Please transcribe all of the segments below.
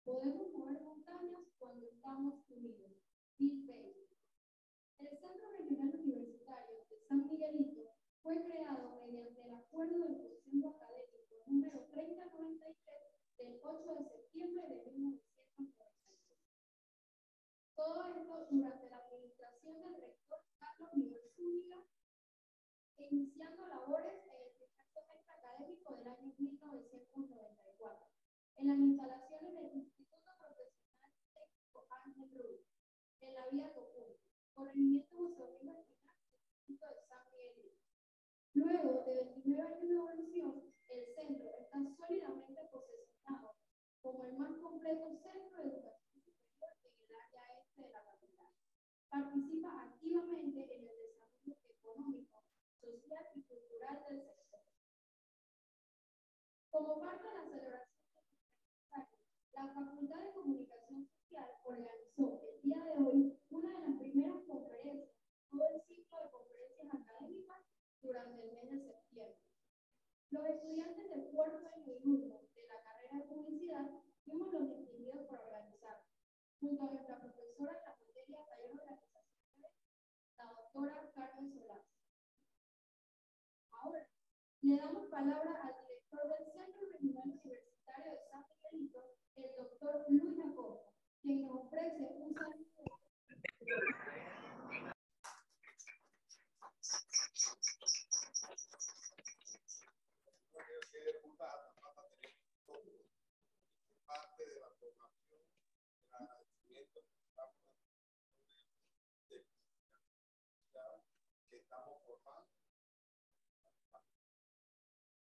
Podemos mover montañas cuando estamos unidos. Bill Gates. El Centro Regional Universitario de San Miguelito fue creado mediante el acuerdo del Consejo Académico número 3093 del 8 de septiembre de 1993. Todo esto durante la administración del rector Carlos Miguel Zúñiga, iniciando labores en el primer semestre académico del año 1994, en las instalaciones del Instituto Profesional Técnico Ángel Ruiz, en la vía Tocún, corregimiento José Domingo Espinal, distrito de San Miguelito. Luego de 29 años de evolución, el centro está sólidamente posicionado como el más completo centro de educación superior en el área este de la capital. Participa activamente en el desarrollo económico, social y cultural del sector. Como parte de la celebración de los 30 años, la Facultad de Comunicación Social organizó el día de hoy una de las primeras conferencias, todo el ciclo de conferencias académicas durante el mes de septiembre. Los estudiantes de cuarto año y último de la carrera de publicidad fuimos los distinguidos por organizar, junto a nuestra profesora en la materia taller de organización, la doctora Carmen Solás. Ahora, le damos palabra al director del Centro Regional Universitario de San Miguelito, el doctor Luis Acosta, quien nos ofrece un saludo. Parte de la formación, el agradecimiento que estamos formando.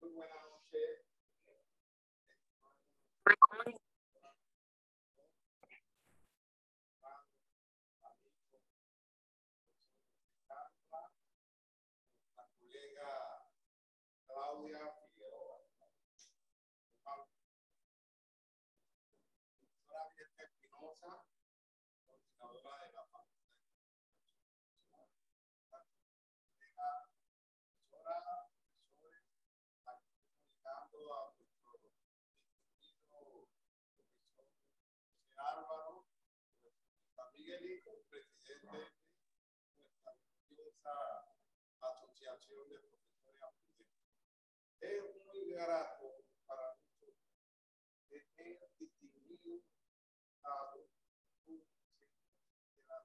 Muy buenas noches. La colega Claudia Figueroa. Doctora Violeta Espinosa, coordinadora de la Facultad de Comunicación. Profesora, profesores, comunicando a nuestro distinguido profesor José Álvaro, San Miguelito, presidente de nuestra gloriosa Asociación de Profesores Aprendientes. Es muy grato para nosotros tener distinguido a los de la Universidad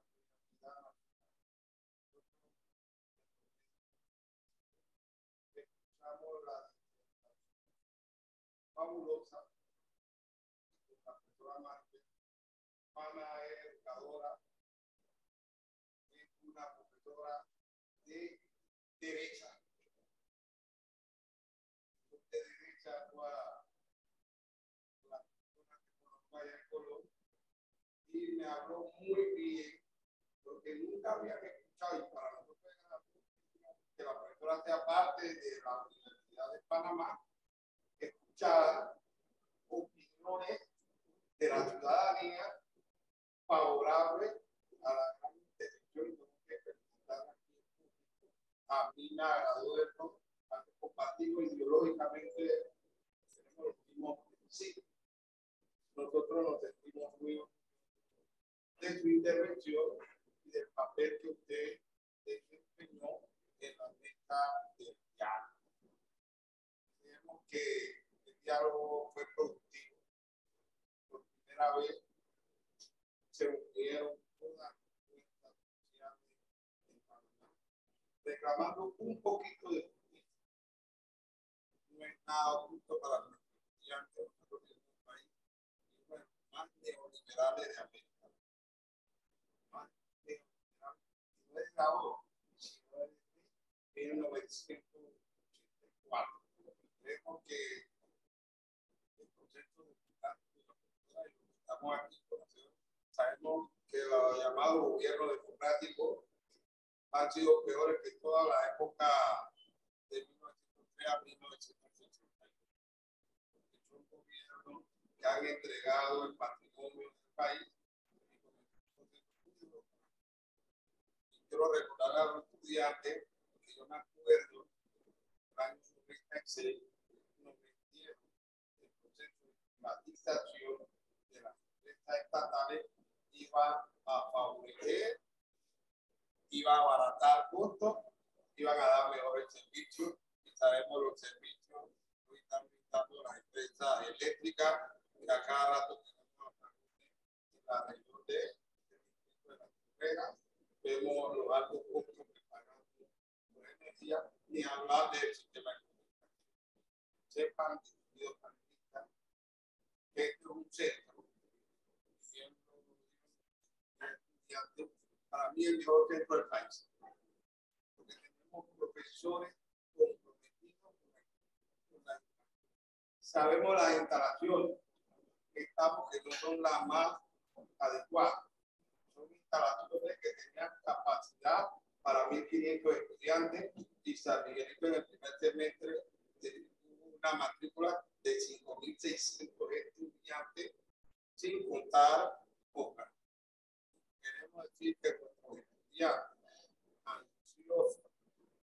Nacional. Escuchamos la fabulosa de la profesora Márquez. Ana es educadora, es una profesora de derecha. De derecha a la persona que conozco allá en Colombia y me habló muy bien, porque nunca habían escuchado, y para nosotros era que la profesora sea parte de la Universidad de Panamá, escuchar opiniones de la ciudadanía favorables a la gran intervención. Que felicitar aquí a mí me agradó esto, porque compartimos ideológicamente, tenemos los mismos principios. Nosotros nos sentimos muy de su intervención y del papel que usted desempeñó en la mesa del diálogo. Creemos que el diálogo fue productivo. Por primera vez se unieron todas nuestras sociedades en Panamá, reclamando un poquito de justicia. No es nada justo para nuestros estudiantes. Nosotros tenemos un país más neoliberales de América. No es de ahora, sino desde 1984. Creemos que el proceso de estamos aquí conociendo. Sabemos que los llamados gobiernos democráticos han sido peores que toda la época de 1903 a 1960. Son gobiernos que han entregado el patrimonio del país. Quiero recordar a los estudiantes que yo me acuerdo en el año 96 nos metieron el proceso de privatización de la empresas estatales iban a favorecer, iban a abaratar costos, iban a dar mejores servicios, y sabemos los servicios que están brindando las empresas eléctricas, y a cada rato tenemos la región de la frontera, vemos los altos costos que pagamos por energía, ni hablar del sistema económico. Sepan, discutidos panelistas, que esto es un centro, para mí el mejor centro del país, porque tenemos profesores comprometidos con la. Sabemos las instalaciones que estamos, que no son las más adecuadas, son instalaciones que tenían capacidad para 1.500 estudiantes, y San Miguelito en el primer semestre tuvo una matrícula de 5.600 estudiantes, sin contar OCA. Queremos decir que nuestros estudiantes ansiosos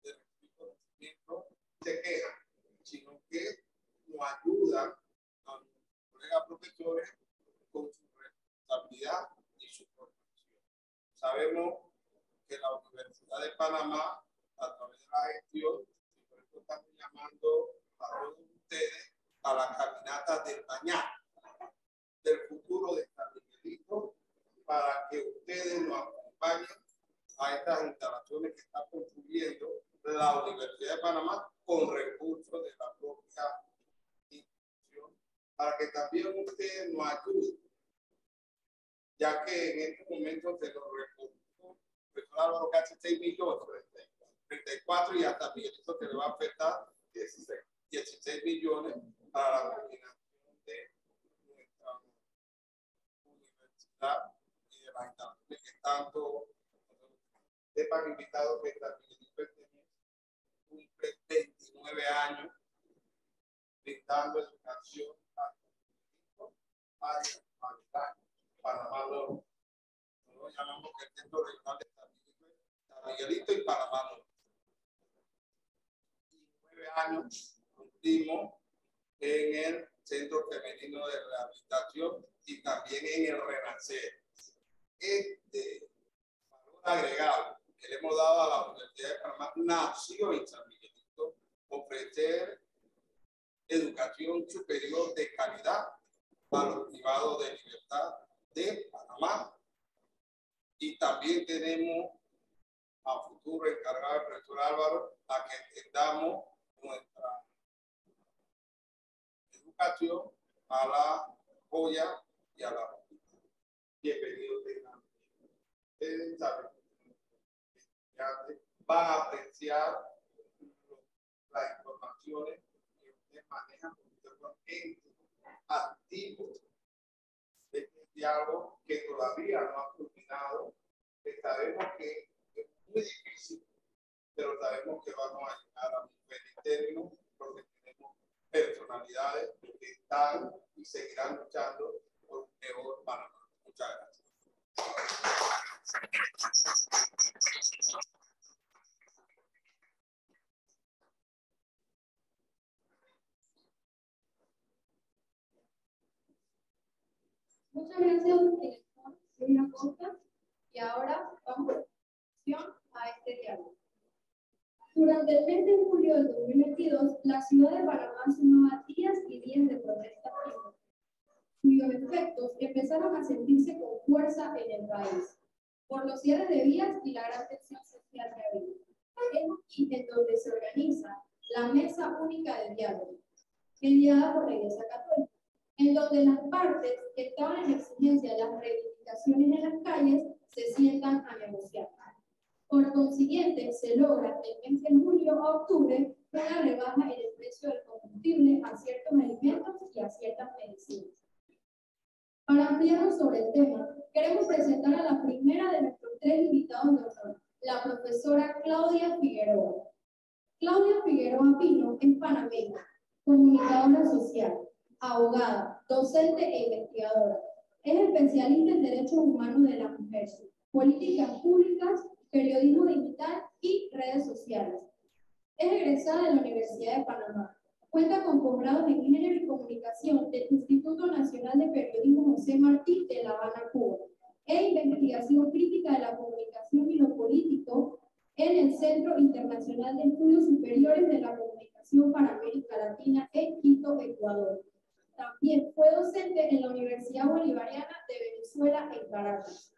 de recibir conocimiento se quejan, sino que nos ayudan a nuestros colegas profesores con su responsabilidad y su formación. Sabemos que la Universidad de Panamá, a través de la gestión, y por eso estamos llamando a todos ustedes a la caminata del mañana, del futuro de San Miguelito, para que ustedes nos acompañen a estas instalaciones que está construyendo la Universidad de Panamá con recursos de la propia institución, para que también ustedes nos ayuden, ya que en estos momentos de los recursos, pues claro, casi 6 millones, 34, y hasta Miguelito que le va a afectar 16 millones para la coordinación de nuestra universidad y de las instalaciones que tanto sepan invitados que San Miguelito cumple 29 años brindando educación a Panamá Norte. Nosotros llamamos que el centro regional de San Miguelito y Panamá Norte. 29 años cumplimos en el Centro Femenino de Rehabilitación y también en el Renacer. Este valor agregado que le hemos dado a la Universidad de Panamá nació en San Miguelito, ofrecer educación superior de calidad a los privados de libertad de Panamá. Y también tenemos a futuro encargado del profesor Álvaro a que extendamos nuestra educación a la joya y a la ropa. Bienvenidos tengan. Ustedes saben, van a apreciar las informaciones que ustedes manejan con gente activo de este diálogo que todavía no ha culminado, que sabemos que es muy difícil, pero sabemos que vamos a llegar a un feliz término porque tenemos personalidades que están y seguirán luchando por un mejor Panamá. Muchas gracias. Muchas gracias, director Silvia Costa. Y ahora vamos a este diálogo. Durante el mes de julio del 2022, la ciudad de Panamá sumaba días y días de protesta pública, cuyos efectos empezaron a sentirse con fuerza en el país, por los cierres de vías y la gran tensión social que había. Es aquí en donde se organiza la Mesa Única de Diálogo, mediada por la Iglesia Católica, en donde las partes que estaban en exigencia de las reivindicaciones en las calles se sientan a negociar. Por consiguiente, se logra el mes de julio a octubre una rebaja en el precio del combustible a ciertos alimentos y a ciertas medicinas. Para ampliarnos sobre el tema, queremos presentar a la primera de nuestros 3 invitados de honor, la profesora Claudia Figueroa. Claudia Figueroa Pino es panameña, comunicadora social, abogada, docente e investigadora. Es especialista en derechos humanos de la mujer, políticas públicas, periodismo digital y redes sociales. Es egresada de la Universidad de Panamá. Cuenta con posgrados en género y comunicación del Instituto Nacional de Periodismo José Martí de La Habana, Cuba, e investigación crítica de la comunicación y lo político en el Centro Internacional de Estudios Superiores de la Comunicación para América Latina en Quito, Ecuador. También fue docente en la Universidad Bolivariana de Venezuela en Caracas.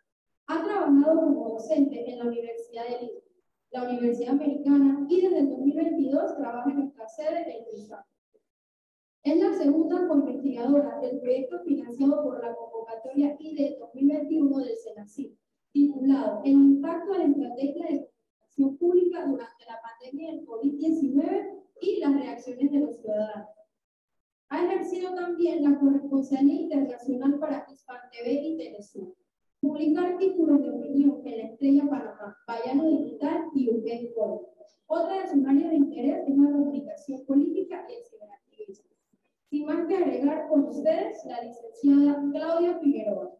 Ha trabajado como docente en la Universidad de Lima, la Universidad Americana, y desde el 2022 trabaja en nuestra sede en Luisa. Es la segunda coinvestigadora del proyecto financiado por la convocatoria IDE 2021 del SENACID, titulado El impacto de la estrategia de comunicación pública durante la pandemia del COVID-19 y las reacciones de los ciudadanos. Ha ejercido también la corresponsalía internacional para Hispan TV y Telesur. Publica artículos de opinión en La Estrella Panamá, Bayano Digital y UPEN Coro. Otra de sus áreas de interés es la comunicación política y el ciberactivismo. Sin más que agregar, con ustedes la licenciada Claudia Figueroa.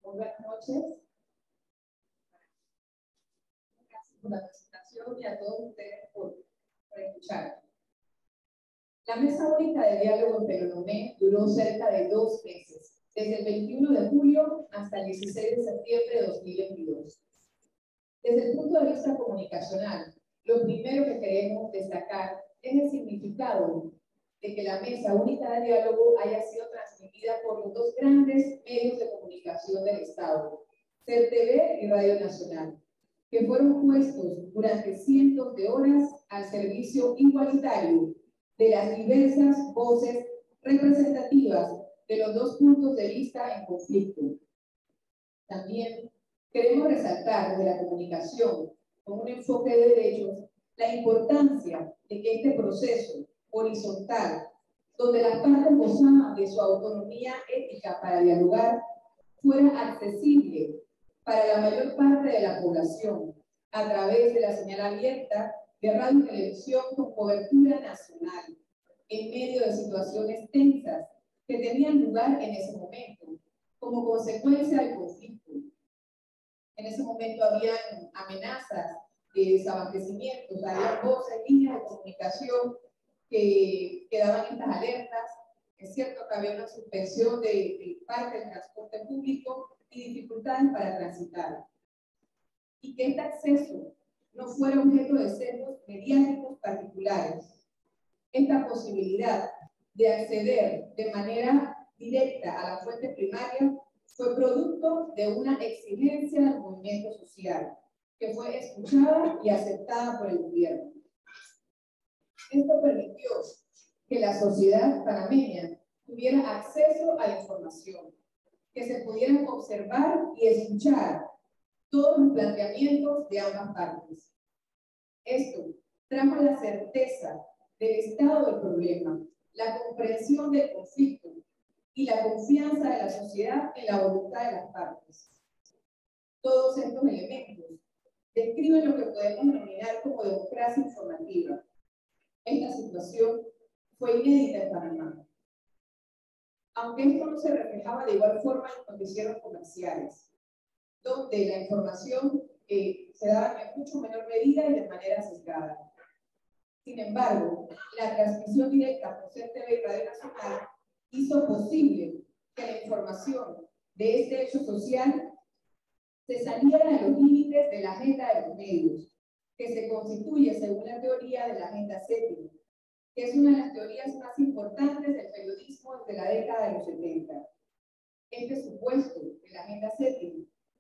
Buenas noches. Gracias por la presentación y a todos ustedes por escuchar. La Mesa Única de Diálogo en Peronomé duró cerca de 2 meses, desde el 21 de julio hasta el 16 de septiembre de 2022. Desde el punto de vista comunicacional, lo primero que queremos destacar es el significado de que la Mesa Única de Diálogo haya sido transmitida por los 2 grandes medios de comunicación del Estado, CERTV y Radio Nacional, que fueron puestos durante cientos de horas al servicio igualitario de las diversas voces representativas de los 2 puntos de vista en conflicto. También queremos resaltar desde la comunicación, con un enfoque de derechos, la importancia de que este proceso horizontal, donde las partes gozaban de su autonomía ética para dialogar, fuera accesible para la mayor parte de la población, a través de la señal abierta de radio y televisión con cobertura nacional, en medio de situaciones tensas que tenían lugar en ese momento, como consecuencia del conflicto. En ese momento habían amenazas de desabastecimientos, había voces, líneas de comunicación que daban estas alertas. Es cierto que había una suspensión de parte del transporte público y dificultades para transitar. Y que este acceso no fuera objeto de sesgos mediáticos particulares. Esta posibilidad de acceder de manera directa a la fuente primaria fue producto de una exigencia del movimiento social, que fue escuchada y aceptada por el gobierno. Esto permitió que la sociedad panameña tuviera acceso a la información, que se pudieran observar y escuchar todos los planteamientos de ambas partes. Esto trajo la certeza del estado del problema, la comprensión del conflicto y la confianza de la sociedad en la voluntad de las partes. Todos estos elementos describen lo que podemos denominar como democracia informativa. Esta situación fue inédita en Panamá. Aunque esto no se reflejaba de igual forma en los noticieros comerciales, donde la información se daba en mucho menor medida y de manera sesgada. Sin embargo, la transmisión directa por CERTV y Radio Nacional hizo posible que la información de este hecho social se saliera de los límites de la agenda de los medios, que se constituye según la teoría de la Agenda 7, que es una de las teorías más importantes del periodismo desde la década de los 70. Este supuesto de la Agenda 7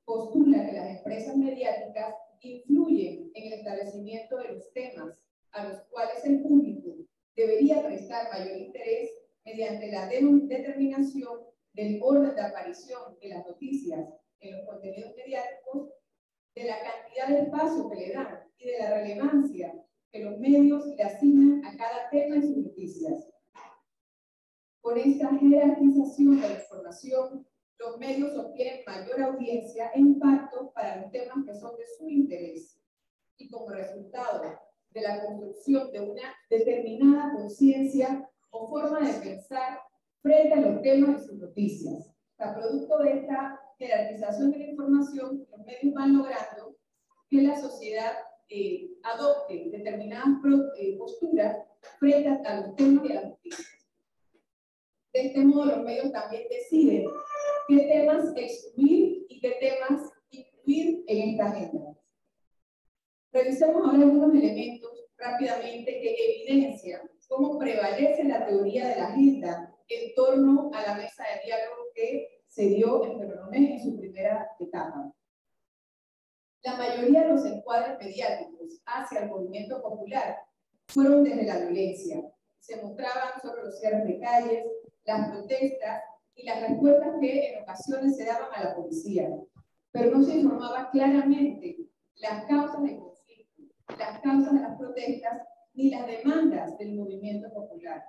postula que las empresas mediáticas influyen en el establecimiento de los temas a los cuales el público debería prestar mayor interés mediante la determinación del orden de aparición de las noticias en los contenidos mediáticos, de la cantidad de espacio que le dan y de la relevancia que los medios le asignan a cada tema en sus noticias. Con esta jerarquización de la información, los medios obtienen mayor audiencia e impacto para los temas que son de su interés. Y como resultado de la construcción de una determinada conciencia o como forma de pensar frente a los temas y sus noticias. O sea, producto de esta jerarquización de la información, los medios van logrando que la sociedad adopte determinadas posturas frente a los temas y a las noticias. De este modo, los medios también deciden qué temas excluir y qué temas incluir en esta agenda. Revisemos ahora algunos elementos rápidamente que evidencian cómo prevalece la teoría de la agenda en torno a la mesa de diálogo que se dio en Peronomé en su primera etapa. La mayoría de los encuadres mediáticos hacia el movimiento popular fueron desde la violencia. Se mostraban solo los cierres de calles, las protestas y las respuestas que en ocasiones se daban a la policía, pero no se informaba claramente las causas del conflicto, las causas de las protestas ni las demandas del movimiento popular.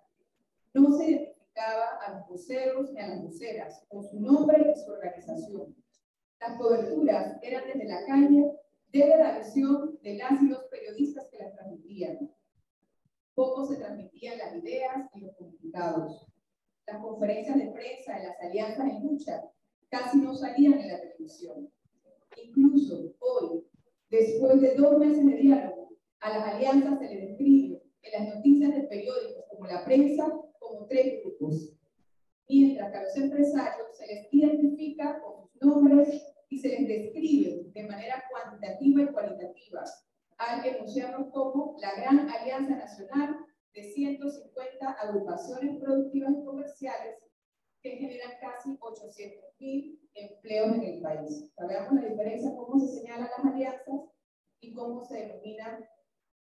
No se identificaba a los voceros ni a las voceras con su nombre y su organización. Las coberturas eran desde la calle, desde la visión de las y los periodistas que las transmitían. Poco se transmitían las ideas y los comunicados. Las conferencias de prensa de las alianzas en lucha casi no salían en la televisión. Incluso hoy, después de 2 meses de diálogo, a las alianzas se les describe en las noticias de periódicos como la prensa como 3 grupos, mientras que a los empresarios se les identifica con sus nombres y se les describe de manera cuantitativa y cualitativa, al enunciarlos como la Gran Alianza Nacional de 150 agrupaciones productivas y comerciales que generan casi 800.000 empleos en el país. O sea, veamos la diferencia, cómo se señalan las alianzas y cómo se denomina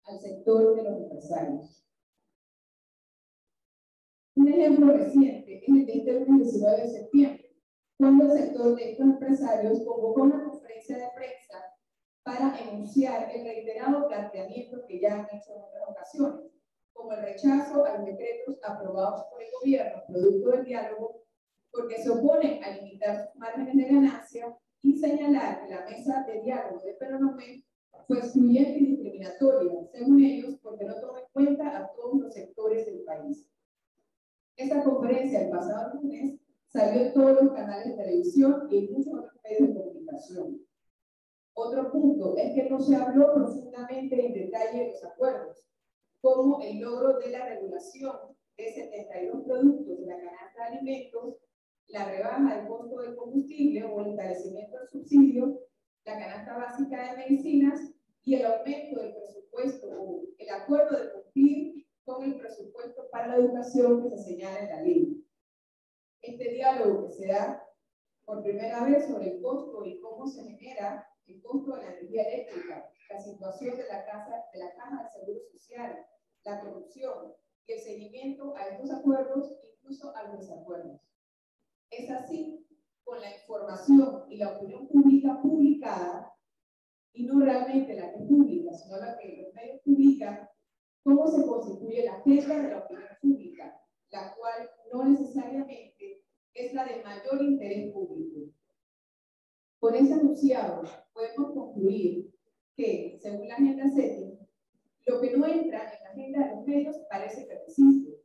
al sector de los empresarios. Un ejemplo reciente es el de este lunes 19 de septiembre, cuando el sector de estos empresarios convocó una conferencia de prensa para enunciar el reiterado planteamiento que ya han hecho en otras ocasiones, como el rechazo a los decretos aprobados por el gobierno, producto del diálogo, porque se oponen a limitar sus márgenes de ganancia y señalar que la mesa de diálogo de Peronomé fue excluyente y discriminatoria, según ellos, porque no toma en cuenta a todos los sectores del país. Esta conferencia el pasado lunes salió en todos los canales de televisión y en muchos otros medios de comunicación. Otro punto es que no se habló profundamente en detalle de los acuerdos, como el logro de la regulación de 72 productos de la canasta de alimentos, la rebaja del costo del combustible o el encarecimiento del subsidio, la canasta básica de medicinas y el aumento del presupuesto o el acuerdo de cumplir con el presupuesto para la educación que se señala en la ley. Este diálogo que se da por primera vez sobre el costo y cómo se genera el costo de la energía eléctrica, la situación de la caja de seguro social, la corrupción y el seguimiento a estos acuerdos, incluso a los desacuerdos. Es así, con la información y la opinión pública publicada, y no realmente la que pública, sino la que los medios publican, cómo se constituye la agenda de la opinión pública, la cual no necesariamente es la de mayor interés público. Con ese enunciado podemos concluir que, según la agenda SETI, lo que no entra en la agenda de los medios parece que existe.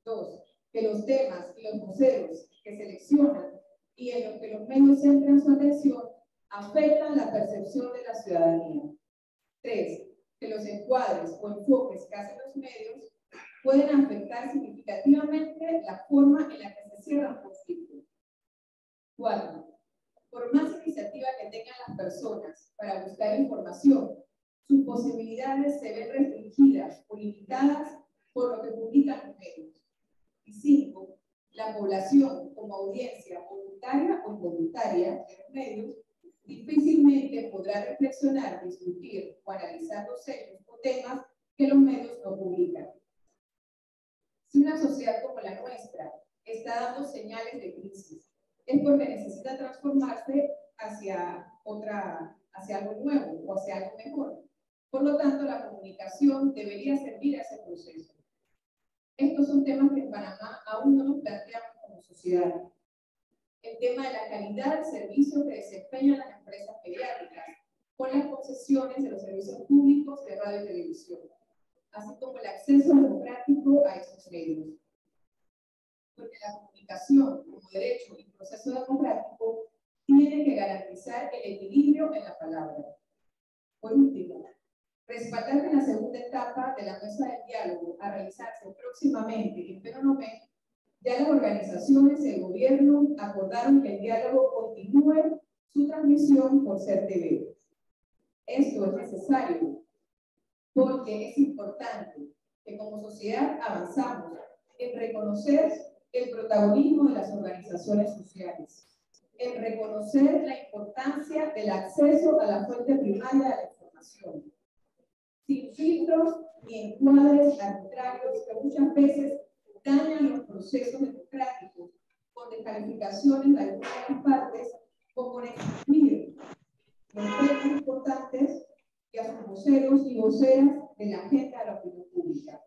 2. Que los temas y los voceros que seleccionan y en los que los medios centran su atención afectan la percepción de la ciudadanía. 3. Que los encuadres o enfoques que hacen los medios pueden afectar significativamente la forma en la que se cierran conflictos. 4. Por más iniciativa que tengan las personas para buscar información, sus posibilidades se ven restringidas o limitadas por lo que publican los medios. Y 5. La población como audiencia voluntaria o involuntaria de los medios difícilmente podrá reflexionar, discutir o analizar los hechos o temas que los medios no publican. Si una sociedad como la nuestra está dando señales de crisis, es porque necesita transformarse hacia algo nuevo o hacia algo mejor. Por lo tanto, la comunicación debería servir a ese proceso. Estos son temas que en Panamá aún no nos planteamos como sociedad. El tema de la calidad del servicio que desempeñan las empresas mediáticas con las concesiones de los servicios públicos de radio y televisión, así como el acceso democrático a esos medios. porque la comunicación como derecho y proceso democrático tiene que garantizar el equilibrio en la palabra. Por último, respaldar en la segunda etapa de la mesa de diálogo a realizarse próximamente en Penonomé, ya las organizaciones y el gobierno acordaron que el diálogo continúe su transmisión por CERTV. Esto es necesario porque es importante que como sociedad avanzamos en reconocer el protagonismo de las organizaciones sociales, en reconocer la importancia del acceso a la fuente primaria de la información, sin filtros ni encuadres arbitrarios que muchas veces dañan los procesos democráticos con descalificaciones de algunas partes o con excluir los temas importantes y a sus voceros y voceras de la agenda de la opinión pública.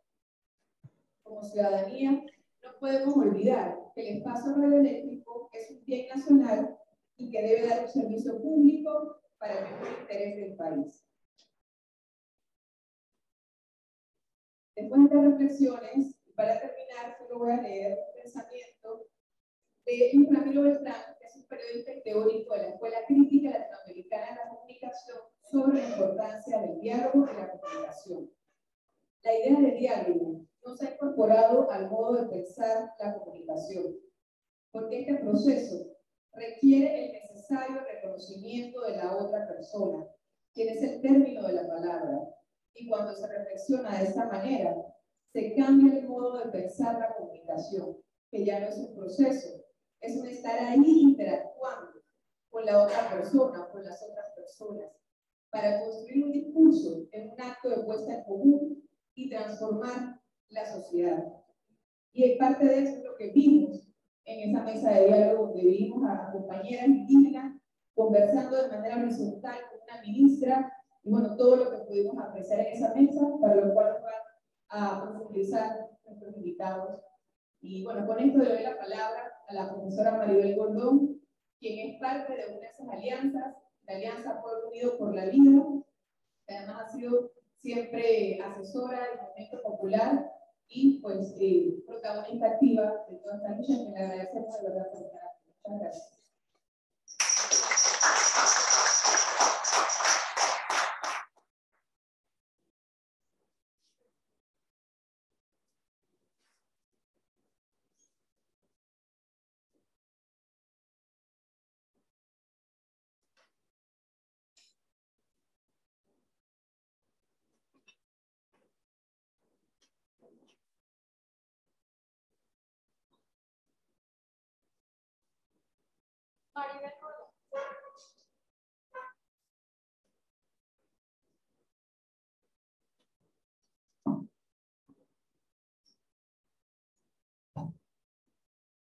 Como ciudadanía, no podemos olvidar que el espacio radioeléctrico es un bien nacional y que debe dar un servicio público para el mejor interés del país. Después de estas reflexiones, para terminar, solo voy a leer un pensamiento de Luis Ramiro Beltrán, que es un periodista y teórico de la Escuela Crítica Latinoamericana de la Comunicación, sobre la importancia del diálogo y la comunicación. La idea del diálogo no se ha incorporado al modo de pensar la comunicación, porque este proceso requiere el necesario reconocimiento de la otra persona, quien es el término de la palabra, y cuando se reflexiona de esta manera, se cambia el modo de pensar la comunicación, que ya no es un proceso, es un estar ahí interactuando con la otra persona, con las otras personas, para construir un discurso en un acto de puesta en común y transformar la sociedad. Y parte de eso es lo que vimos en esa mesa de diálogo, donde vimos a compañeras indígenas conversando de manera horizontal con una ministra, y bueno, todo lo que pudimos apreciar en esa mesa, para lo cual van a profundizar nuestros invitados. Y bueno, con esto le doy la palabra a la profesora Maribel Gordón, quien es parte de una de esas alianzas, la Alianza Pueblo Unido por la Vida, que además ha sido siempre asesora del movimiento popular y pues protagonista activa de toda esta lucha, que le agradecemos de verdad por estar aquí. Muchas gracias. Maribel Gordón.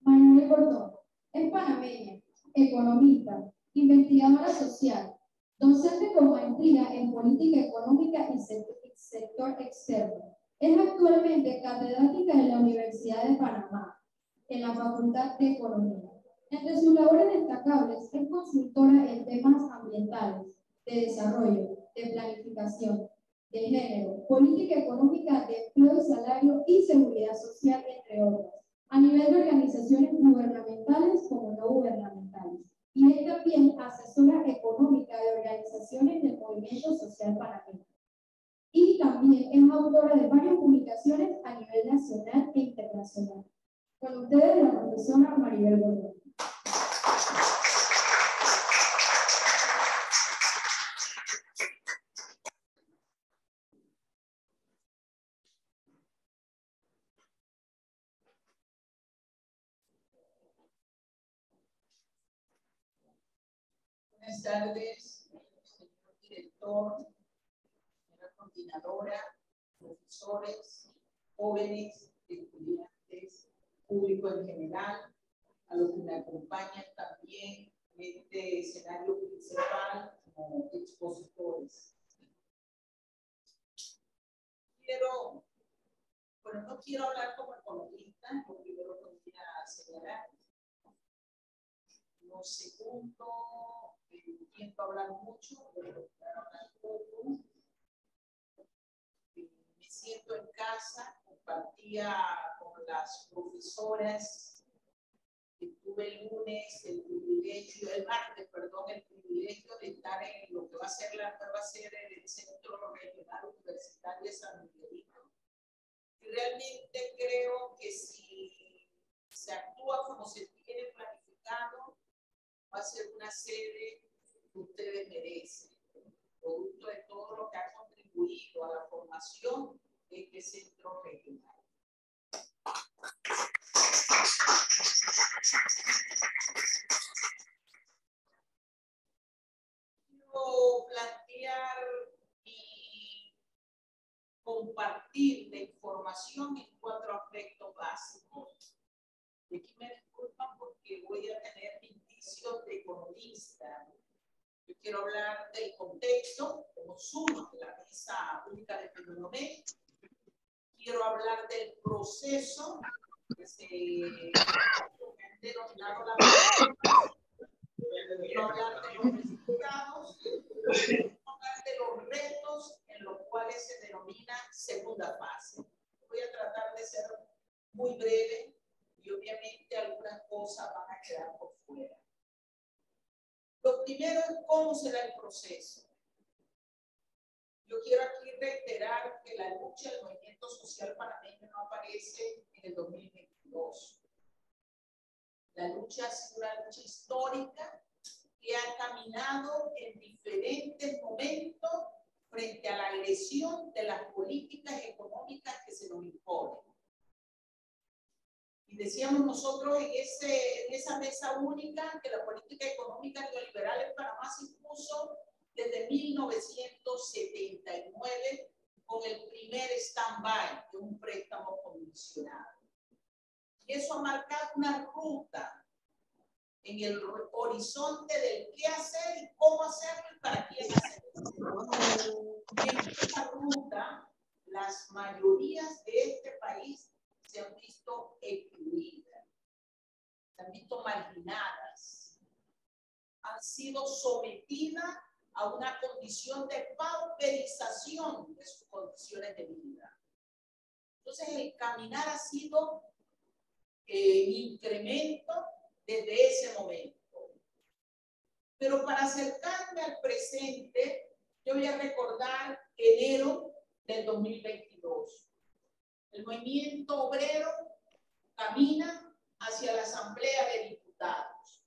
Maribel Gordón es panameña, economista, investigadora social, docente con maestría en política económica y sector externo. Es actualmente catedrática en la Universidad de Panamá, en la Facultad de Economía. Entre sus labores destacables es consultora en temas ambientales, de desarrollo, de planificación, de género, política económica, de empleo y salario y seguridad social, entre otras, a nivel de organizaciones gubernamentales como no gubernamentales. Y es también asesora económica de organizaciones del movimiento social panameño. Y también es autora de varias publicaciones a nivel nacional e internacional. Con ustedes, la profesora Maribel Gordón. Buenas tardes, señor director, señora coordinadora, profesores, jóvenes, estudiantes, público en general, a los que me acompañan también en este escenario principal como expositores. No quiero hablar como economista, lo primero que voy a señalar. Lo segundo, tiendo a hablar mucho, pero hablar poco. Me siento en casa, compartía con las profesoras tuve el lunes el privilegio, el martes, perdón, el privilegio de estar en lo que va a ser la nueva sede del Centro Regional Universitario de San Miguelito. Y realmente creo que si se actúa como se tiene planificado, va a ser una sede que ustedes merecen, producto de todo lo que ha contribuido a la formación de este centro regional. Quiero plantear y compartir la información en 4 aspectos básicos. Y aquí me disculpan porque voy a tener indicios de economista. Yo quiero hablar del contexto, como surge la mesa única de Penonomé. Quiero hablar del proceso que se ha denominado la quiero hablar de los resultados, quiero hablar de los retos en los cuales se denomina segunda fase. Voy a tratar de ser muy breve y obviamente algunas cosas van a quedar por fuera. Lo primero es cómo será el proceso. Yo quiero aquí reiterar que la lucha del movimiento social panameño no aparece en el 2022. La lucha ha sido una lucha histórica que ha caminado en diferentes momentos frente a la agresión de las políticas económicas que se nos imponen. Y decíamos nosotros en esa mesa única que la política económica neoliberal en Panamá se impuso desde 1979 con el primer stand-by de un préstamo condicionado. Y eso ha marcado una ruta en el horizonte del qué hacer y cómo hacerlo y para quién hacerlo. Y en esta ruta, las mayorías de este país se han visto excluidas, se han visto marginadas, han sido sometidas a una condición de pauperización de sus condiciones de vida. Entonces, el caminar ha sido incremento desde ese momento. Pero para acercarme al presente, yo voy a recordar enero del 2022. El movimiento obrero camina hacia la Asamblea de Diputados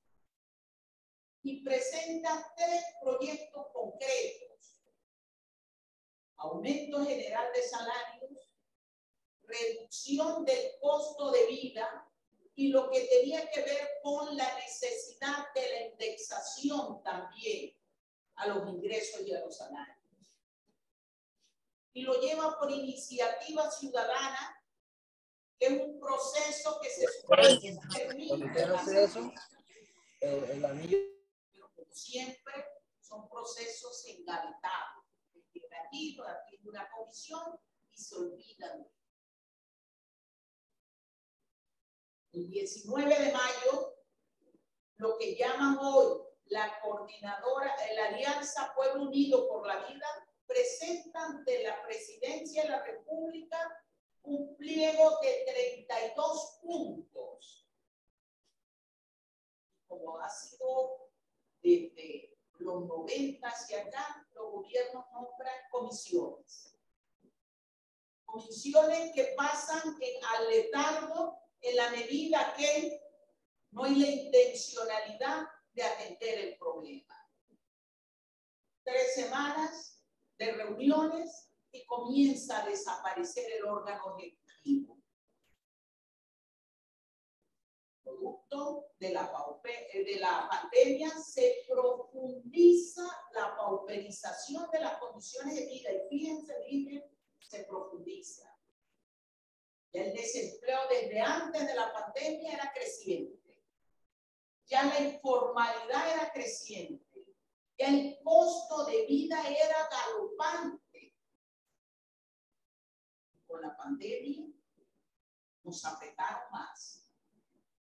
y presenta 3 proyectos concretos: aumento general de salarios, reducción del costo de vida y lo que tenía que ver con la necesidad de la indexación también a los ingresos y a los salarios. Y lo lleva por iniciativa ciudadana, que es un proceso que se termina. Pero como siempre, son procesos engavetados. Aquí hay una comisión y se olvidan. El 19 de mayo, lo que llaman hoy la coordinadora, la Alianza Pueblo Unido por la Vida, presenta ante la Presidencia de la República un pliego de 32 puntos. Como ha sido desde los 90 hacia acá, los gobiernos nombran comisiones. Comisiones que pasan al letargo en la medida que no hay la intencionalidad de atender el problema. 3 semanas de reuniones y comienza a desaparecer el órgano ejecutivo. Producto de la pandemia se profundiza la pauperización de las condiciones de vida y fíjense, se profundiza. Ya el desempleo desde antes de la pandemia era creciente. Ya la informalidad era creciente. Ya el costo de vida era galopante. Con la pandemia nos apretaron más,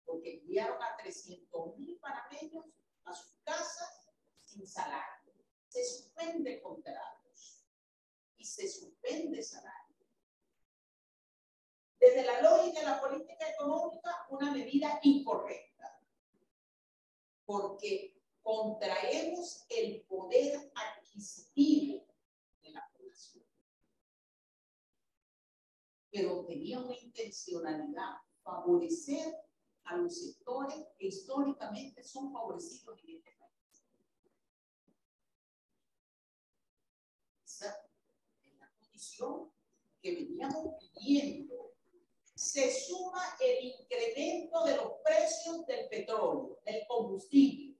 porque enviaron a 300,000 panameños a sus casas sin salario. Se suspende contratos y se suspende salario. Desde la lógica de la política económica, una medida incorrecta. porque contraemos el poder adquisitivo de la población. Pero tenía una intencionalidad, favorecer a los sectores que históricamente son favorecidos en este país. Esa es la condición que veníamos viviendo. Se suma el incremento de los precios del petróleo, del combustible.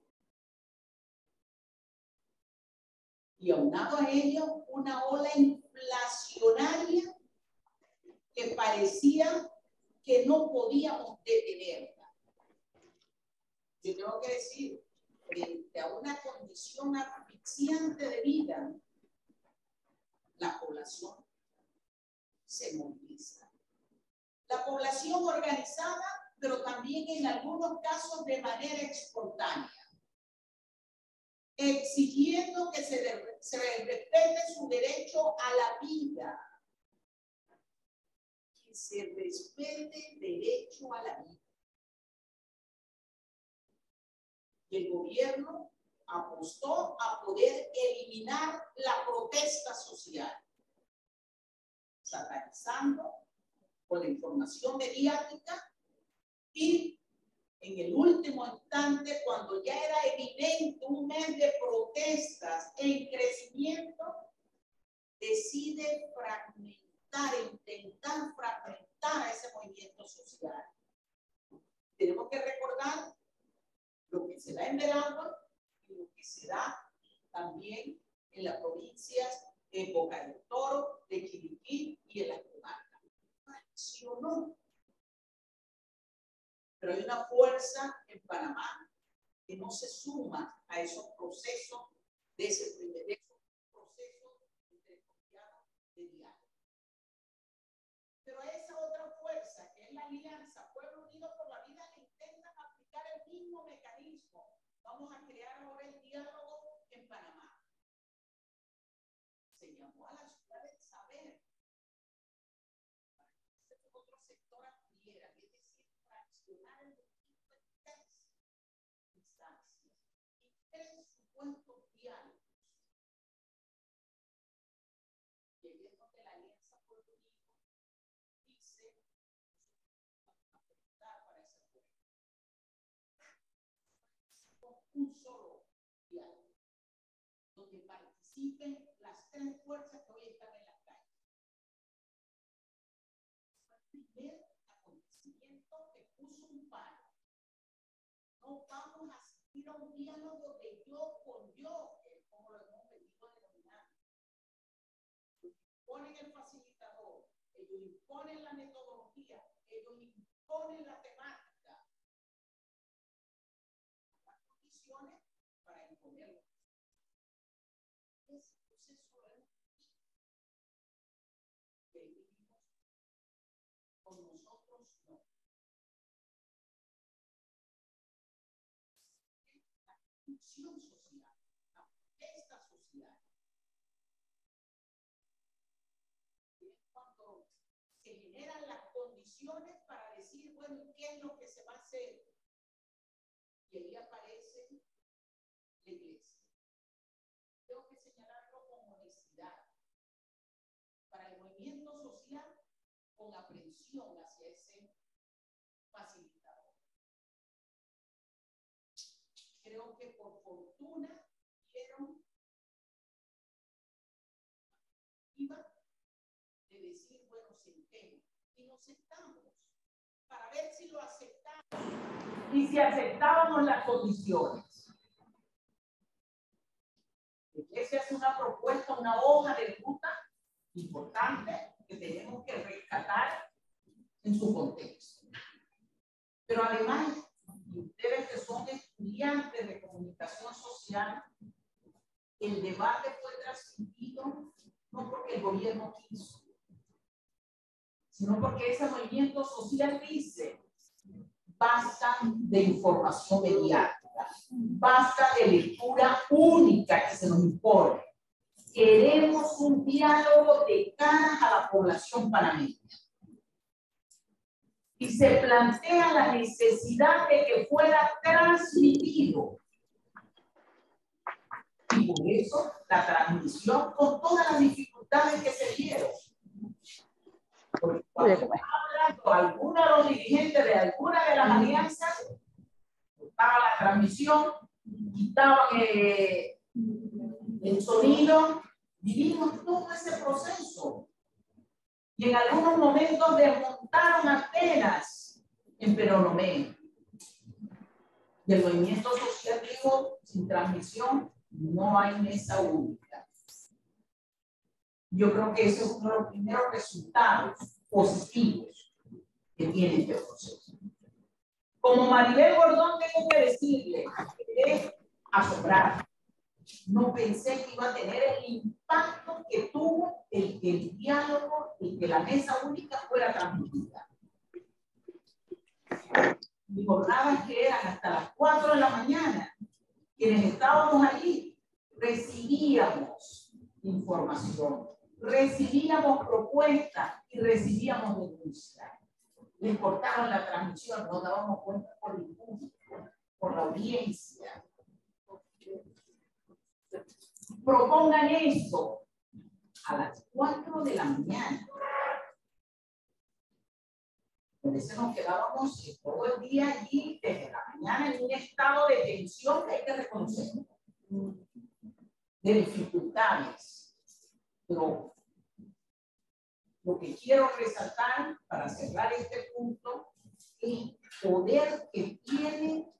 Y aunado a ello, una ola inflacionaria que parecía que no podíamos detenerla. Yo tengo que decir, frente a una condición asfixiante de vida, la población se moviliza. La población organizada, pero también en algunos casos de manera espontánea, exigiendo que se respete su derecho a la vida. Que se respete el derecho a la vida. Y el gobierno apostó a poder eliminar la protesta social, satanizando con la información mediática y en el último instante, cuando ya era evidente un mes de protestas en crecimiento, decide intentar fragmentar a ese movimiento social. Tenemos que recordar lo que se da en Veragua y lo que se da también en las provincias de Boca del Toro, de Chiriquí y en las comarcas. Fraccionó. Pero hay una fuerza en Panamá que no se suma a esos procesos de ese primer proceso intercambiado de diálogo. Pero a esa otra fuerza, que es la Alianza Pueblo Unido por la Vida, le intentan aplicar el mismo mecanismo. Vamos a crear ahora el diálogo en Panamá. Se llamó a la ciudad del saber para que otro sector acudiera, es decir, fraccionar el conflicto en tres instancias y tres supuestos diálogos. Y ahí es donde la Alianza Pueblo Unido dice apretar para ese pueblo. Con un solo diálogo, donde participen las tres fuerzas que hoy están en la calle. Fue el primer acontecimiento que puso un paro. No vamos a asistir a un diálogo de yo con yo, como lo hemos venido a denominar. Ellos imponen el facilitador, ellos imponen la metodología, ellos imponen la temática. Las condiciones para imponerlo. Ese proceso es que vivimos con nosotros, no. La función social, la protesta social, es cuando se generan las condiciones para decir, bueno, ¿qué es lo que se va a hacer? Y ahí aparece la iglesia. Tengo que señalarlo con honestidad. Para el movimiento social, con aprehensión hacia ese facilitador. Creo que por fortuna vieron de decir, bueno, sentemos. Y nos sentamos para ver si lo aceptamos y si aceptábamos las condiciones. La iglesia hace una propuesta, una hoja de ruta importante que tenemos que rescatar en su contexto. Pero además, ustedes que son estudiantes de comunicación social, el debate fue transmitido no porque el gobierno quiso, sino porque ese movimiento social dice, basta de información mediática, basta de lectura única que se nos impone. Queremos un diálogo de cara a la población panameña. y se plantea la necesidad de que fuera transmitido. Y por eso la transmisión, con todas las dificultades que se dieron. Porque cuando estaba hablando alguno de los dirigentes de alguna de las alianzas, estaba la transmisión, quitaban el sonido, vivimos todo ese proceso. Y en algunos momentos desmontaron apenas en Penonomé. Y el movimiento social dijo, sin transmisión no hay mesa única. Yo creo que ese es uno de los primeros resultados positivos que tiene este proceso. Como Maribel Gordón, tengo que decirle que quedé asombrada. No pensé que iba a tener el impacto que tuvo el que el diálogo, el que la mesa única fuera transmitida. Mis jornadas que eran hasta las 4 de la mañana, quienes estábamos allí, recibíamos información, recibíamos propuestas y recibíamos denuncias. Les cortaron la transmisión, no dábamos cuenta por el público, por la audiencia. Propongan eso a las 4 de la mañana. Por eso nos quedábamos todo el día allí, desde la mañana, en un estado de tensión que hay que reconocer, de dificultades. Pero lo que quiero resaltar para cerrar este punto es el poder que tienen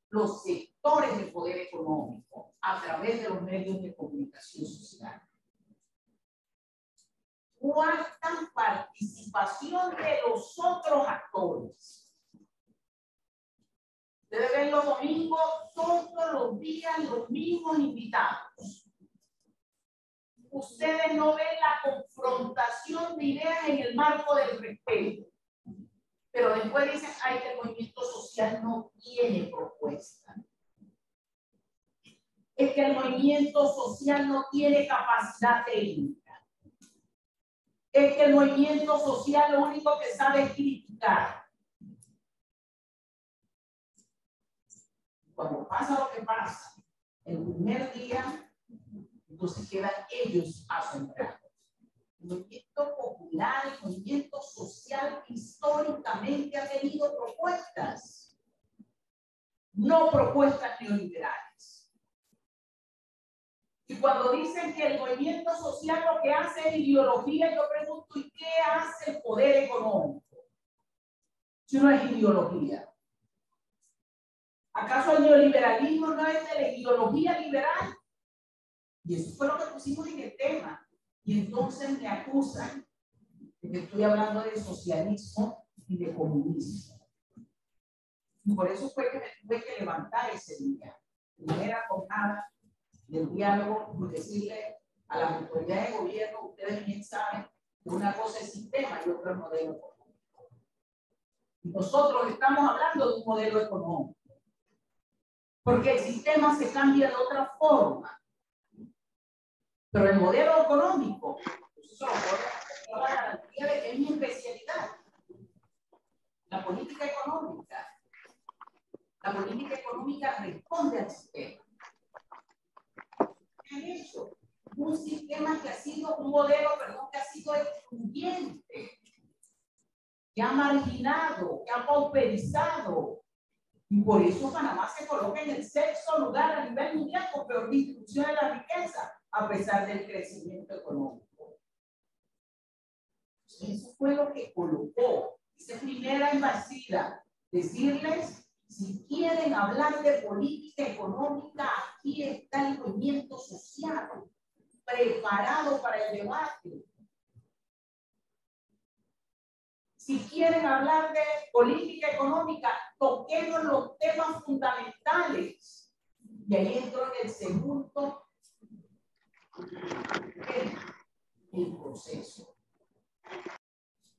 los sectores del poder económico a través de los medios de comunicación social. ¿Cuánta participación de los otros actores? Ustedes ven los domingos, todos los días los mismos invitados. Ustedes no ven la confrontación de ideas en el marco del respeto. Pero después dicen, ay, que el movimiento social no tiene propuesta. Es que el movimiento social no tiene capacidad técnica. Es que el movimiento social lo único que sabe es criticar. Cuando pasa lo que pasa, el primer día, entonces quedan ellos asombrados. El movimiento popular, el movimiento social históricamente ha tenido propuestas, no propuestas neoliberales. Y cuando dicen que el movimiento social lo que hace es ideología, yo pregunto, ¿y qué hace el poder económico? Si no es ideología. ¿Acaso el neoliberalismo no es de la ideología liberal? Y eso fue lo que pusimos en el tema. Y entonces me acusan de que estoy hablando de socialismo y de comunismo. Y por eso fue que me tuve que levantar ese día. Primera jornada del diálogo y decirle a las autoridades de gobierno, ustedes bien saben que una cosa es sistema y otra es modelo económico. Y nosotros estamos hablando de un modelo económico. Porque el sistema se cambia de otra forma. Pero el modelo económico, eso lo la garantía de que es mi especialidad. La política económica. La política económica responde al sistema. ¿Qué es eso? Un sistema que ha sido, un modelo, perdón, que ha sido excluyente, que ha marginado, que ha pauperizado. Y por eso Panamá se coloca en el sexto lugar a nivel mundial con peor distribución de la riqueza, a pesar del crecimiento económico. Eso fue lo que colocó esa primera embajada. Decirles, si quieren hablar de política económica, aquí está el movimiento social preparado para el debate. Si quieren hablar de política económica, toquemos los temas fundamentales. Y ahí entró en el segundo el proceso.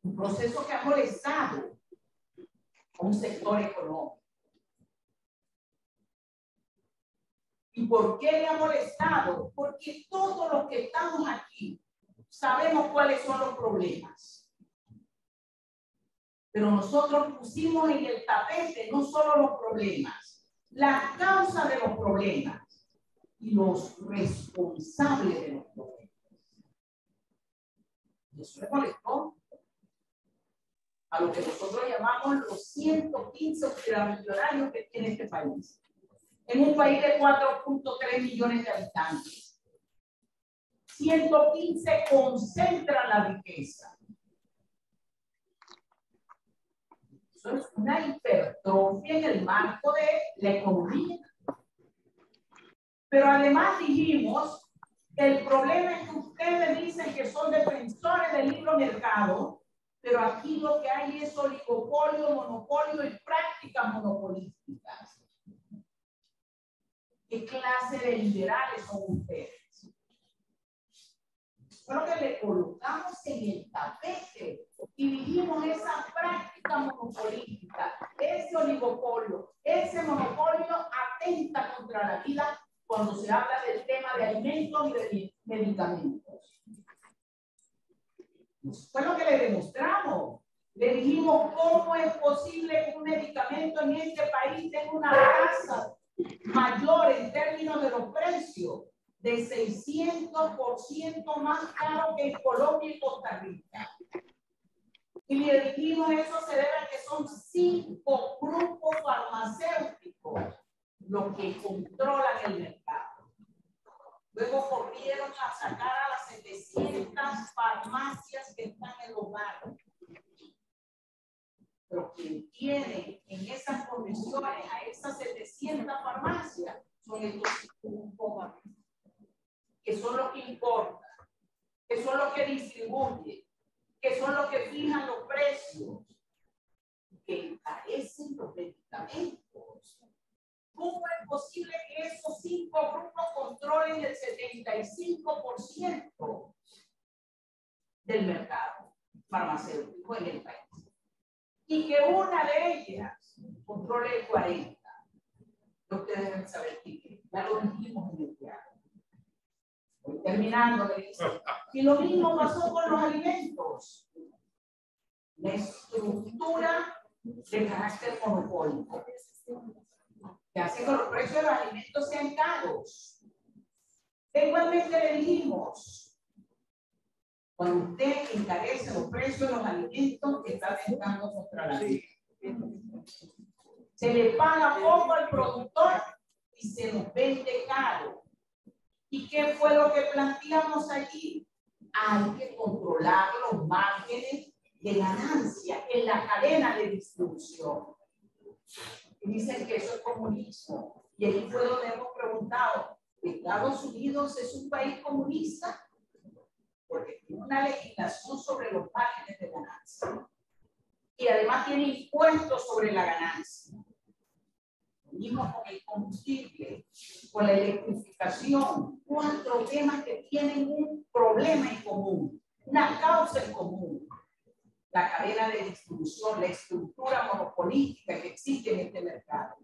Un proceso que ha molestado a un sector económico. ¿Y por qué le ha molestado? Porque todos los que estamos aquí sabemos cuáles son los problemas. Pero nosotros pusimos en el tapete no solo los problemas, la causa de los problemas y los responsables de los problemas. Y eso le molestó a lo que nosotros llamamos los 115 ultramillonarios que tiene este país. En un país de 4.3 millones de habitantes. 115 concentran la riqueza. Eso es una hipertrofia en el marco de la economía. Pero además dijimos que el problema es que ustedes dicen que son defensores del libre mercado, pero aquí lo que hay es oligopolio, monopolio y prácticas monopolísticas. ¿Qué clase de liberales son ustedes? Creo que le colocamos en el tapete y dijimos esa práctica monopolística, ese oligopolio, ese monopolio atenta contra la vida cuando se habla del tema de alimentos y de medicamentos. Eso fue lo que le demostramos. Le dijimos cómo es posible que un medicamento en este país tenga una tasa mayor en términos de los precios de 600% más caro que en Colombia y Costa Rica. Y le dijimos eso se debe a que son 5 grupos farmacéuticos los que controlan el mercado. Luego corrieron a sacar a las 700 farmacias que están en los barrios. Pero quien tiene en esas condiciones a esas 700 farmacias son estos 5 grupos, que son los que importan, que son los que distribuyen, que son los que fijan los precios, que encarecen los medicamentos. ¿Cómo es posible que esos 5 grupos controlen el 75% del mercado farmacéutico en el país? Y que una de ellas controle el 40%. Ustedes deben saber que ya lo dijimos en el diálogo. Voy terminando, le dice. Y lo mismo pasó con los alimentos. La estructura de carácter monopólico que hace que los precios de los alimentos sean caros. Igualmente le dijimos, cuando usted encarece los precios de los alimentos, está atentando contra la ley. Se le paga poco al productor y se nos vende caro. ¿Y qué fue lo que planteamos allí? Hay que controlar los márgenes de ganancia en la cadena de distribución. Y dicen que eso es comunismo. Y ahí fue donde hemos preguntado, ¿Estados Unidos es un país comunista? Porque tiene una legislación sobre los márgenes de ganancia. Y además tiene impuestos sobre la ganancia. Lo mismo con el combustible, con la electrificación. 4 temas que tienen un problema en común, una causa en común. La cadena de distribución, la estructura monopolística que existe en este mercado.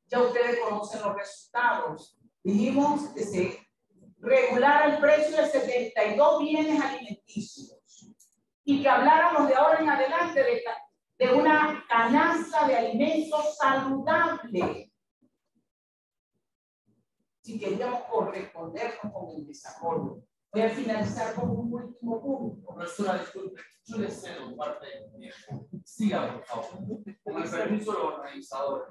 Ya ustedes conocen los resultados. Dijimos que se regulara el precio de 72 bienes alimenticios y que habláramos de ahora en adelante de una canasta de alimentos saludable. Si queríamos correspondernos con el desarrollo. Voy a finalizar con un último punto. Profesora, disculpe, yo le cedo parte de mi tiempo. Siga, por favor. Con el permiso de los organizadores.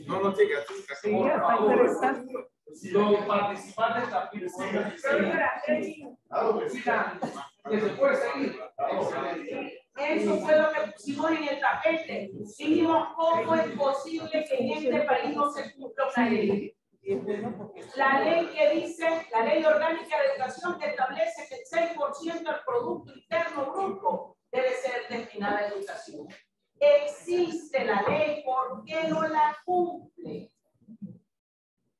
No, no, chica, Por favor, los participantes también que se puede seguir. Eso fue lo que pusimos en el tapete. Dijimos, ¿cómo es posible que en este país no se cumpla una ley? La ley que dice, la ley orgánica de educación que establece que el 6% del Producto Interno Bruto debe ser destinada a educación. Existe la ley, ¿por qué no la cumple?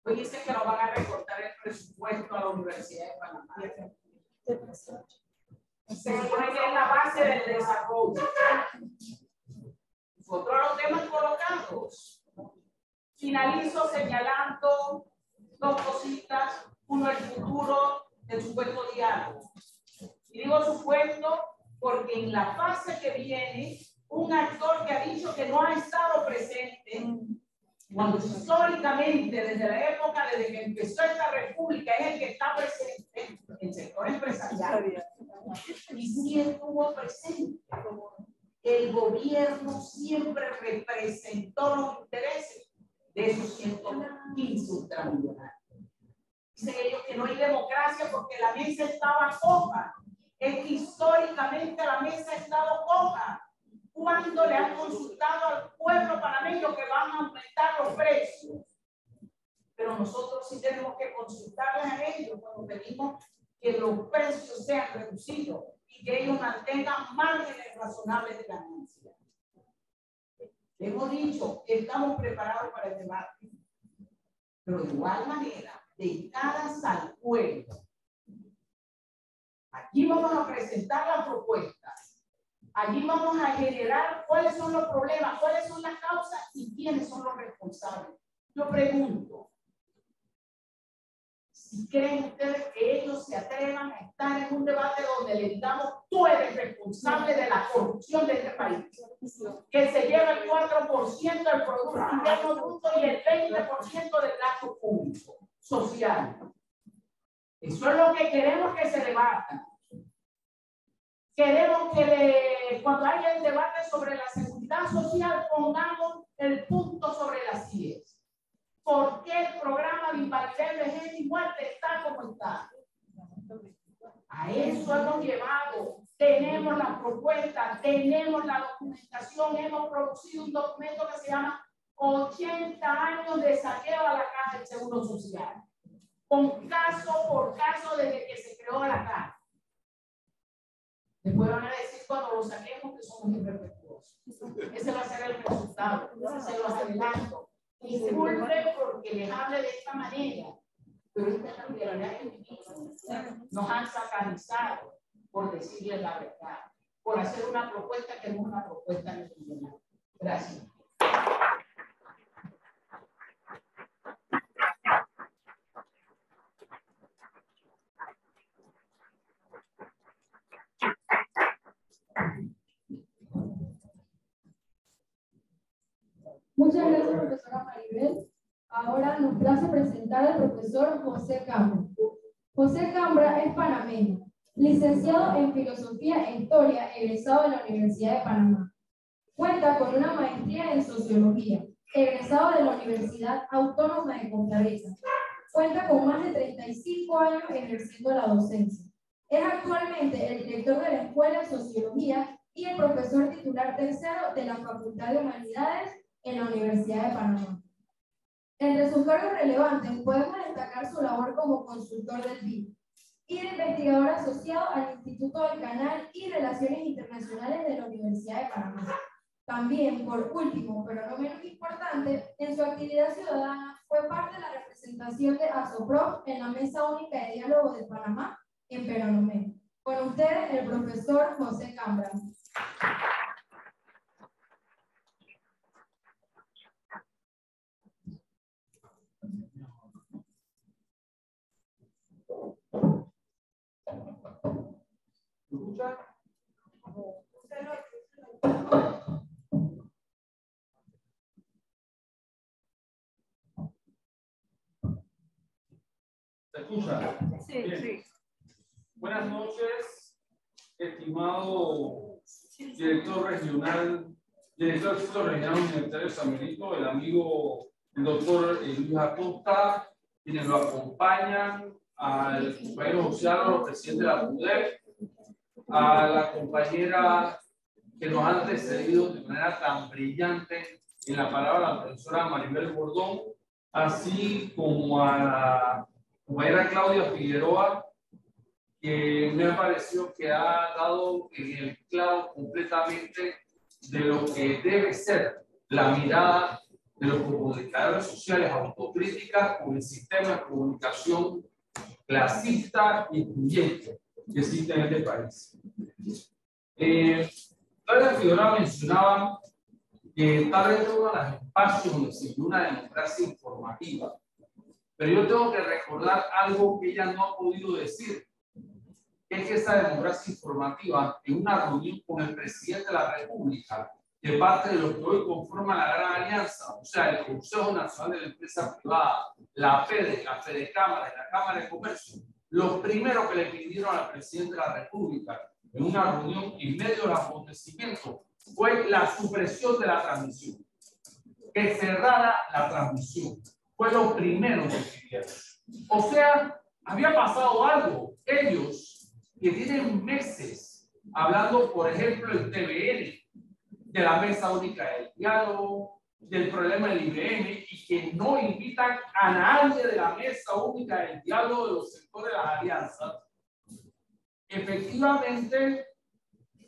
Hoy dicen que nos van a recortar el presupuesto a la Universidad de Panamá. Se supone que es la base del desarrollo. Nosotros los temas colocados. Finalizo señalando 2 cositas. Uno, el futuro del supuesto diálogo. Y digo supuesto porque en la fase que viene, un actor que ha dicho que no ha estado presente, cuando históricamente, desde la época, desde que empezó esta república, es el que está presente, el sector empresarial, y sí estuvo presente. El gobierno siempre representó los intereses de esos 115 ultramillonarios. Dicen ellos que no hay democracia porque la mesa estaba coja. Es que históricamente la mesa ha estado coja. ¿Cuándo le han consultado al pueblo panameño que van a aumentar los precios? Pero nosotros sí tenemos que consultarles a ellos cuando pedimos que los precios sean reducidos y que ellos mantengan márgenes razonables de ganancia. Hemos dicho que estamos preparados para el debate, pero de igual manera, de cara al pueblo, aquí vamos a presentar las propuestas, allí vamos a generar cuáles son los problemas, cuáles son las causas y quiénes son los responsables. Yo pregunto, si creen ustedes que ellos se atrevan a estar en un debate donde le digamos tú eres responsable de la corrupción de este país, que se lleva el 4% del Producto Interno Bruto y el 20% del gasto público social. Eso es lo que queremos que se debata. Queremos que cuando haya el debate sobre la seguridad social pongamos el punto sobre las IES. ¿Por qué el programa de invalidez, vejez y muerte está como está? A eso hemos llevado. Tenemos la propuesta, tenemos la documentación, hemos producido un documento que se llama 80 años de saqueo a la Caja del Seguro Social, con caso por caso desde que se creó la Caja. Después van a decir cuando lo saquemos que somos irrespetuosos. Ese va a ser el resultado, se los adelanto. Disculpen porque les hable de esta manera, pero esta es la realidad que vivimos. Nos han satanizado por decirles la verdad, por hacer una propuesta que no es una propuesta nacional. Gracias. Muchas gracias, profesora Maribel. Ahora nos place presentar al profesor José Cambra. José Cambra es panameño, licenciado en Filosofía e Historia, egresado de la Universidad de Panamá. Cuenta con una maestría en Sociología, egresado de la Universidad Autónoma de Costa Rica. Cuenta con más de 35 años ejerciendo la docencia. Es actualmente el director de la Escuela de Sociología y el profesor titular tercero de la Facultad de Humanidades en la Universidad de Panamá. Entre sus cargos relevantes podemos destacar su labor como consultor del BID y de investigador asociado al Instituto del Canal y Relaciones Internacionales de la Universidad de Panamá. También, por último, pero no menos importante, en su actividad ciudadana fue parte de la representación de ASOPROF en la Mesa Única de Diálogo de Panamá en Penonomé. Con ustedes, el profesor José Cambra. ¿Se escucha? Sí, bien. Sí. Buenas noches, estimado director del Centro Regional Universitario San Benito, el amigo el doctor Luis Acosta, quienes lo acompañan, al compañero Luciano, presidente de la PUDEP, a la compañera que nos ha antecedido de manera tan brillante en la palabra, la profesora Maribel Bordón, así como a la compañera Claudia Figueroa, que me ha parecido que ha dado en el clavo completamente de lo que debe ser la mirada de los comunicadores sociales autocríticas con el sistema de comunicación clasista y incluyente que existe en este país. Claudia Figueroa mencionaba que tal vez no a los espacios donde se vive una democracia informativa, pero yo tengo que recordar algo que ella no ha podido decir, es que esa democracia informativa, en una reunión con el presidente de la República, de parte de los que hoy conforman la Gran Alianza, o sea, el Consejo Nacional de la Empresa Privada, la FEDE, la FEDECámara y la Cámara de Comercio, lo primero que le pidieron al presidente de la República en una reunión en medio del acontecimiento fue la supresión de la transmisión, que cerrara la transmisión. Fue lo primero que pidieron. O sea, había pasado algo. Ellos, que tienen meses hablando, por ejemplo, el TVN, de la Mesa Única del Diálogo, del problema del IBM, y que no invitan a nadie de la Mesa Única del Diálogo de los sectores de las alianzas, efectivamente,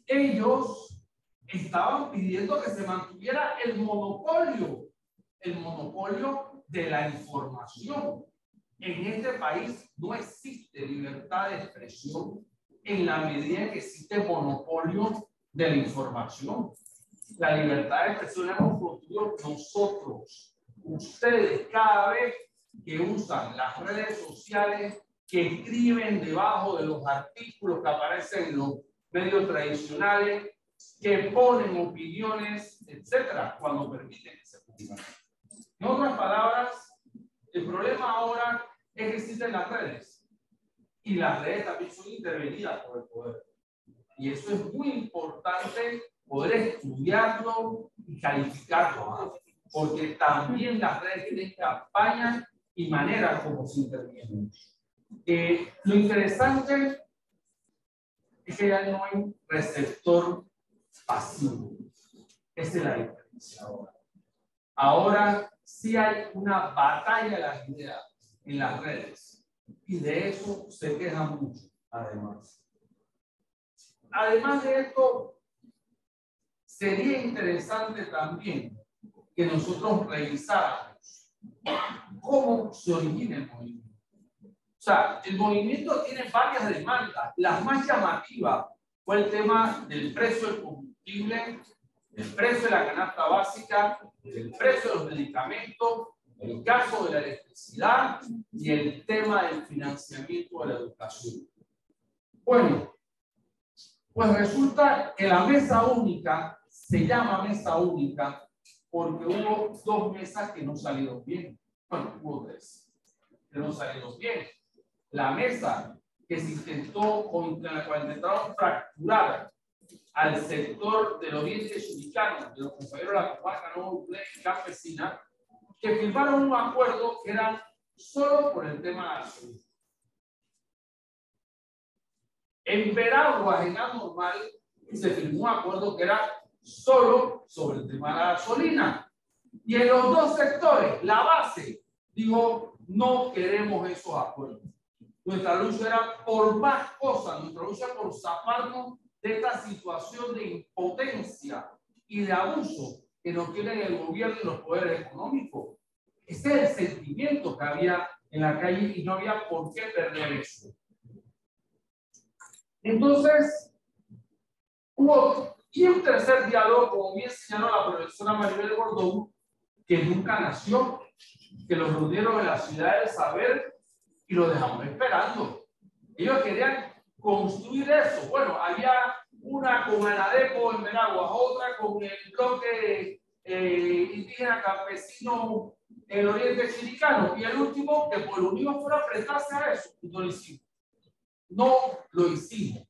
ellos estaban pidiendo que se mantuviera el monopolio de la información. En este país no existe libertad de expresión en la medida en que existe monopolio de la información. La libertad de expresión la hemos construido nosotros, ustedes, cada vez que usan las redes sociales, que escriben debajo de los artículos que aparecen en los medios tradicionales, que ponen opiniones, etcétera, cuando permiten que se publiquen. En otras palabras, el problema ahora es que existen las redes, y las redes también son intervenidas por el poder. Y eso es muy importante poder estudiarlo y calificarlo, porque también las redes tienen campañas y maneras como se intervienen. Lo interesante es que ya no hay un receptor pasivo. Esa es la diferencia ahora. Ahora sí hay una batalla de las ideas en las redes, y de eso se quejan mucho, además. Además de esto, sería interesante también que nosotros revisáramos cómo se origina el movimiento. O sea, el movimiento tiene varias demandas. La más llamativa fue el tema del precio del combustible, el precio de la canasta básica, el precio de los medicamentos, el caso de la electricidad y el tema del financiamiento de la educación. Bueno, pues resulta que la mesa única se llama mesa única porque hubo dos mesas que no salieron bien. Bueno, hubo tres que no salieron bien. La mesa que se intentó, con la cual intentaron fracturar al sector del oriente chiricano, de los compañeros de la comarca noble y campesina, que firmaron un acuerdo que era solo por el tema de la gasolina. En Veraguas, en Anormal, se firmó un acuerdo que era solo sobre el tema de la gasolina. Y en los dos sectores, la base dijo, no queremos esos acuerdos. Nuestra lucha era por más cosas, nuestra lucha por zafarnos de esta situación de impotencia y de abuso que nos tienen el gobierno y los poderes económicos. Ese es el sentimiento que había en la calle y no había por qué perder eso. Entonces, hubo un tercer diálogo, como bien señaló la profesora Maribel Gordón, que nunca nació, que lo reunieron en la ciudad del saber y lo dejamos esperando. Ellos querían construir eso. Bueno, había una con Anadepo en Veraguas, otra con el bloque indígena campesino en el oriente chiricano, y el último que por lo único fuera a prestarse a eso, y no lo hicimos. No lo hicimos.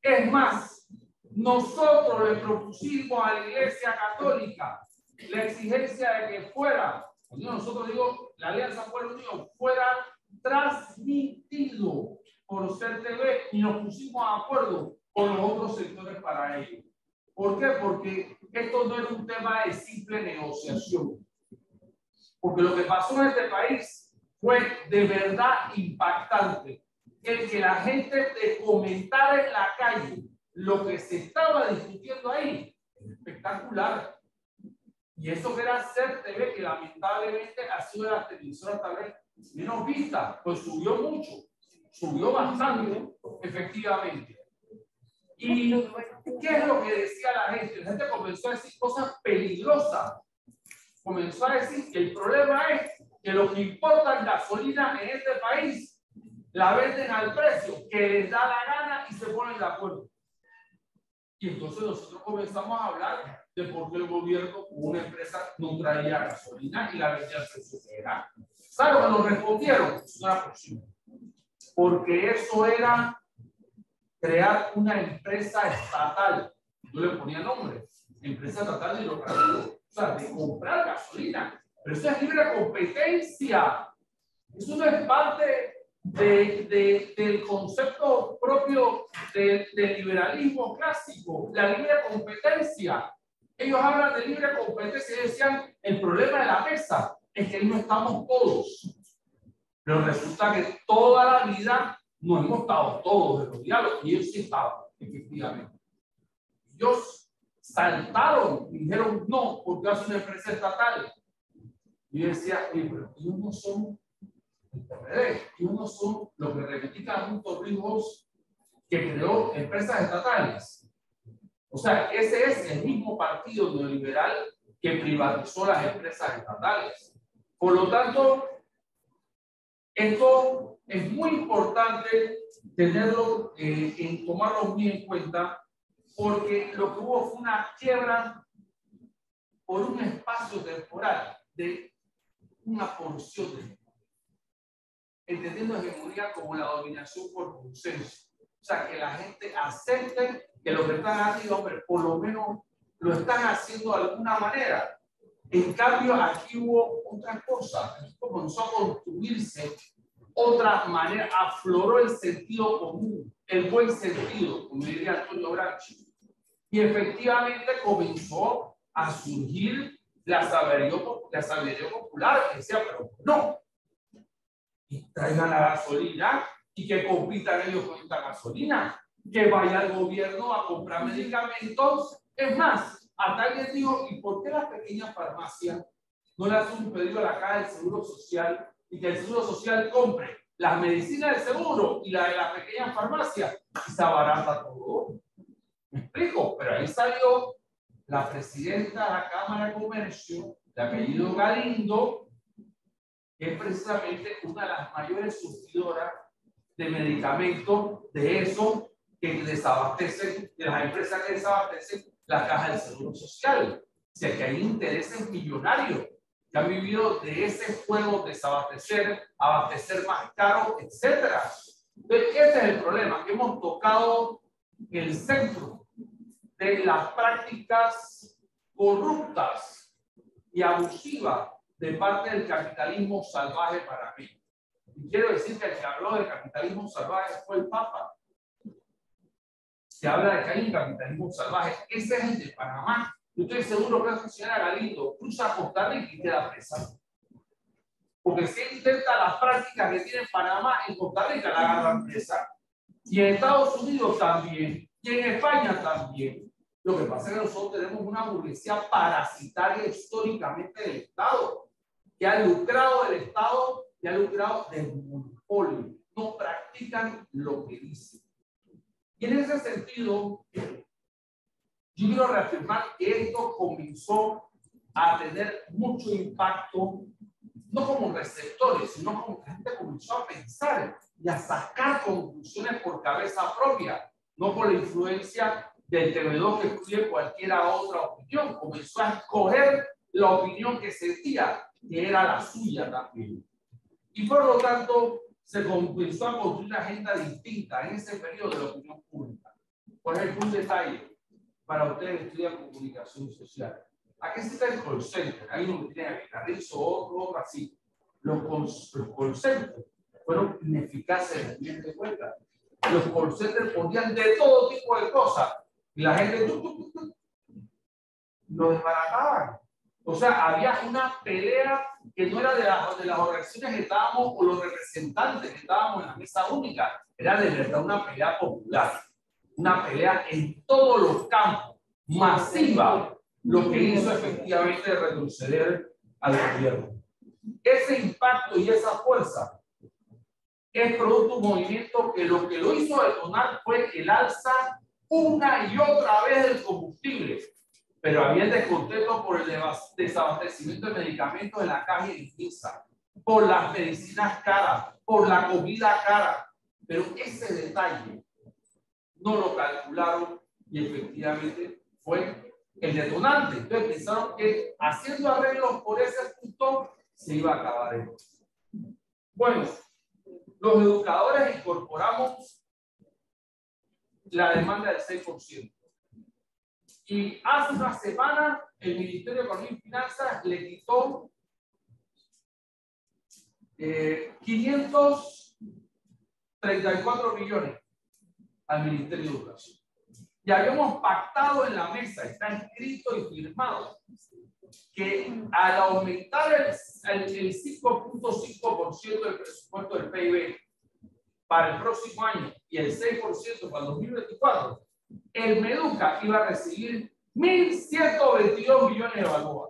Es más, nosotros le propusimos a la Iglesia Católica la exigencia de que fuera, nosotros digo, la Alianza Pueblo Unido, fuera transmitido por CTV, y nos pusimos de acuerdo con los otros sectores para ello. ¿Por qué? Porque esto no es un tema de simple negociación. Porque lo que pasó en este país fue de verdad impactante. El que la gente te comentara en la calle lo que se estaba discutiendo ahí, es espectacular. Y eso que era CTV, que lamentablemente ha sido de las televisoras tal vez menos vistas, pues subió mucho, subió bastante, efectivamente. ¿Y qué es lo que decía la gente? La gente comenzó a decir cosas peligrosas. Comenzó a decir que el problema es que lo que importa es gasolina en este país la venden al precio que les da la gana y se ponen de acuerdo. Y entonces nosotros comenzamos a hablar de por qué el gobierno, una empresa, no traía gasolina y la vendía al precio que era. ¿Saben lo que nos respondieron? Eso no era posible. Porque eso era crear una empresa estatal. Yo le ponía nombre, empresa estatal de hidrocarburos, o sea, de comprar gasolina. Pero eso es libre competencia. Eso no es parte del concepto propio del liberalismo clásico, la libre competencia. Ellos hablan de libre competencia y decían, el problema de la mesa es que ahí no estamos todos. Pero resulta que toda la vida no hemos estado todos en los diálogos, y ellos sí estaban, efectivamente. Ellos saltaron y dijeron no, porque es una empresa estatal. Y yo decía, pero ellos no son el PRD, ellos no son los que reivindican a Torrijos que creó empresas estatales. O sea, ese es el mismo partido neoliberal que privatizó las empresas estatales. Por lo tanto, esto es muy importante tenerlo, tomarlo muy en cuenta, porque lo que hubo fue una quiebra por un espacio temporal de una porción de, entendiendo hegemonía como la dominación por consenso. O sea, que la gente acepte que lo que están haciendo, hombre, por lo menos lo están haciendo de alguna manera. En cambio, aquí hubo otra cosa, comenzó a construirse otra manera, afloró el sentido común, el buen sentido, como diría Antonio Gramsci. Y efectivamente comenzó a surgir la sabiduría popular, que decía, pero no, y traigan la gasolina y que compitan ellos con esta gasolina, que vaya el gobierno a comprar medicamentos. Es más, hasta alguien dijo, ¿y por qué la pequeña farmacia no le hace un pedido a la caja del Seguro Social y que el Seguro Social compre las medicinas del seguro y la de la pequeña farmacia y se abarata todo? ¿Me explico? Pero ahí salió la presidenta de la Cámara de Comercio, de apellido Galindo, que es precisamente una de las mayores surtidoras de medicamentos de eso que desabastecen, de las empresas que desabastecen la caja del Seguro Social. O sea, que hay intereses millonarios que han vivido de ese juego, desabastecer, abastecer más caro, etc. Entonces, ese es el problema, que hemos tocado el centro de las prácticas corruptas y abusivas de parte del capitalismo salvaje para mí. Y quiero decir que el que habló del capitalismo salvaje fue el Papa. Se habla de que hay un capitalismo salvaje. Ese es el de Panamá. Yo estoy seguro que la señora Galindo cruza Costa Rica y queda presa. Porque si él intenta las prácticas que tiene en Panamá, en Costa Rica la agarran presa. Y en Estados Unidos también. Y en España también. Lo que pasa es que nosotros tenemos una burguesía parasitaria históricamente del Estado, que ha lucrado del Estado y ha lucrado del monopolio. No practican lo que dicen. Y en ese sentido, yo quiero reafirmar que esto comenzó a tener mucho impacto, no como receptores, sino como que la gente comenzó a pensar y a sacar conclusiones por cabeza propia, no por la influencia del TV2 que escuche cualquiera otra opinión. Comenzó a escoger la opinión que sentía que era la suya también. Y por lo tanto, se comenzó a construir una agenda distinta en ese periodo de la opinión pública. Por ejemplo, un detalle para ustedes que estudian comunicación social. Aquí está el call center. Hay uno que tiene aquí Carrizo, otro así. Los call centers fueron ineficaces en el fin de cuentas. Los call centers ponían de todo tipo de cosas. Y la gente lo desbarataban. O sea, había una pelea que no era de las organizaciones que estábamos o los representantes que estábamos en la mesa única. Era de verdad una pelea popular. Una pelea en todos los campos, masiva, lo que hizo efectivamente retroceder al gobierno. Ese impacto y esa fuerza es producto de un movimiento que lo hizo detonar fue el alza una y otra vez del combustible. Pero había descontento por el desabastecimiento de medicamentos en la caja y en Finsa. por las medicinas caras, por la comida cara, pero ese detalle no lo calcularon y efectivamente fue el detonante. Entonces pensaron que haciendo arreglos por ese punto se iba a acabar esto. Bueno, los educadores incorporamos la demanda del 6%. Y hace una semana el Ministerio de Economía y Finanzas le quitó 534 millones al Ministerio de Educación. Y habíamos pactado en la mesa, está escrito y firmado, que al aumentar el 5.5% del presupuesto del PIB para el próximo año y el 6% para el 2024, el MEDUCA iba a recibir 1.122 millones de balboas.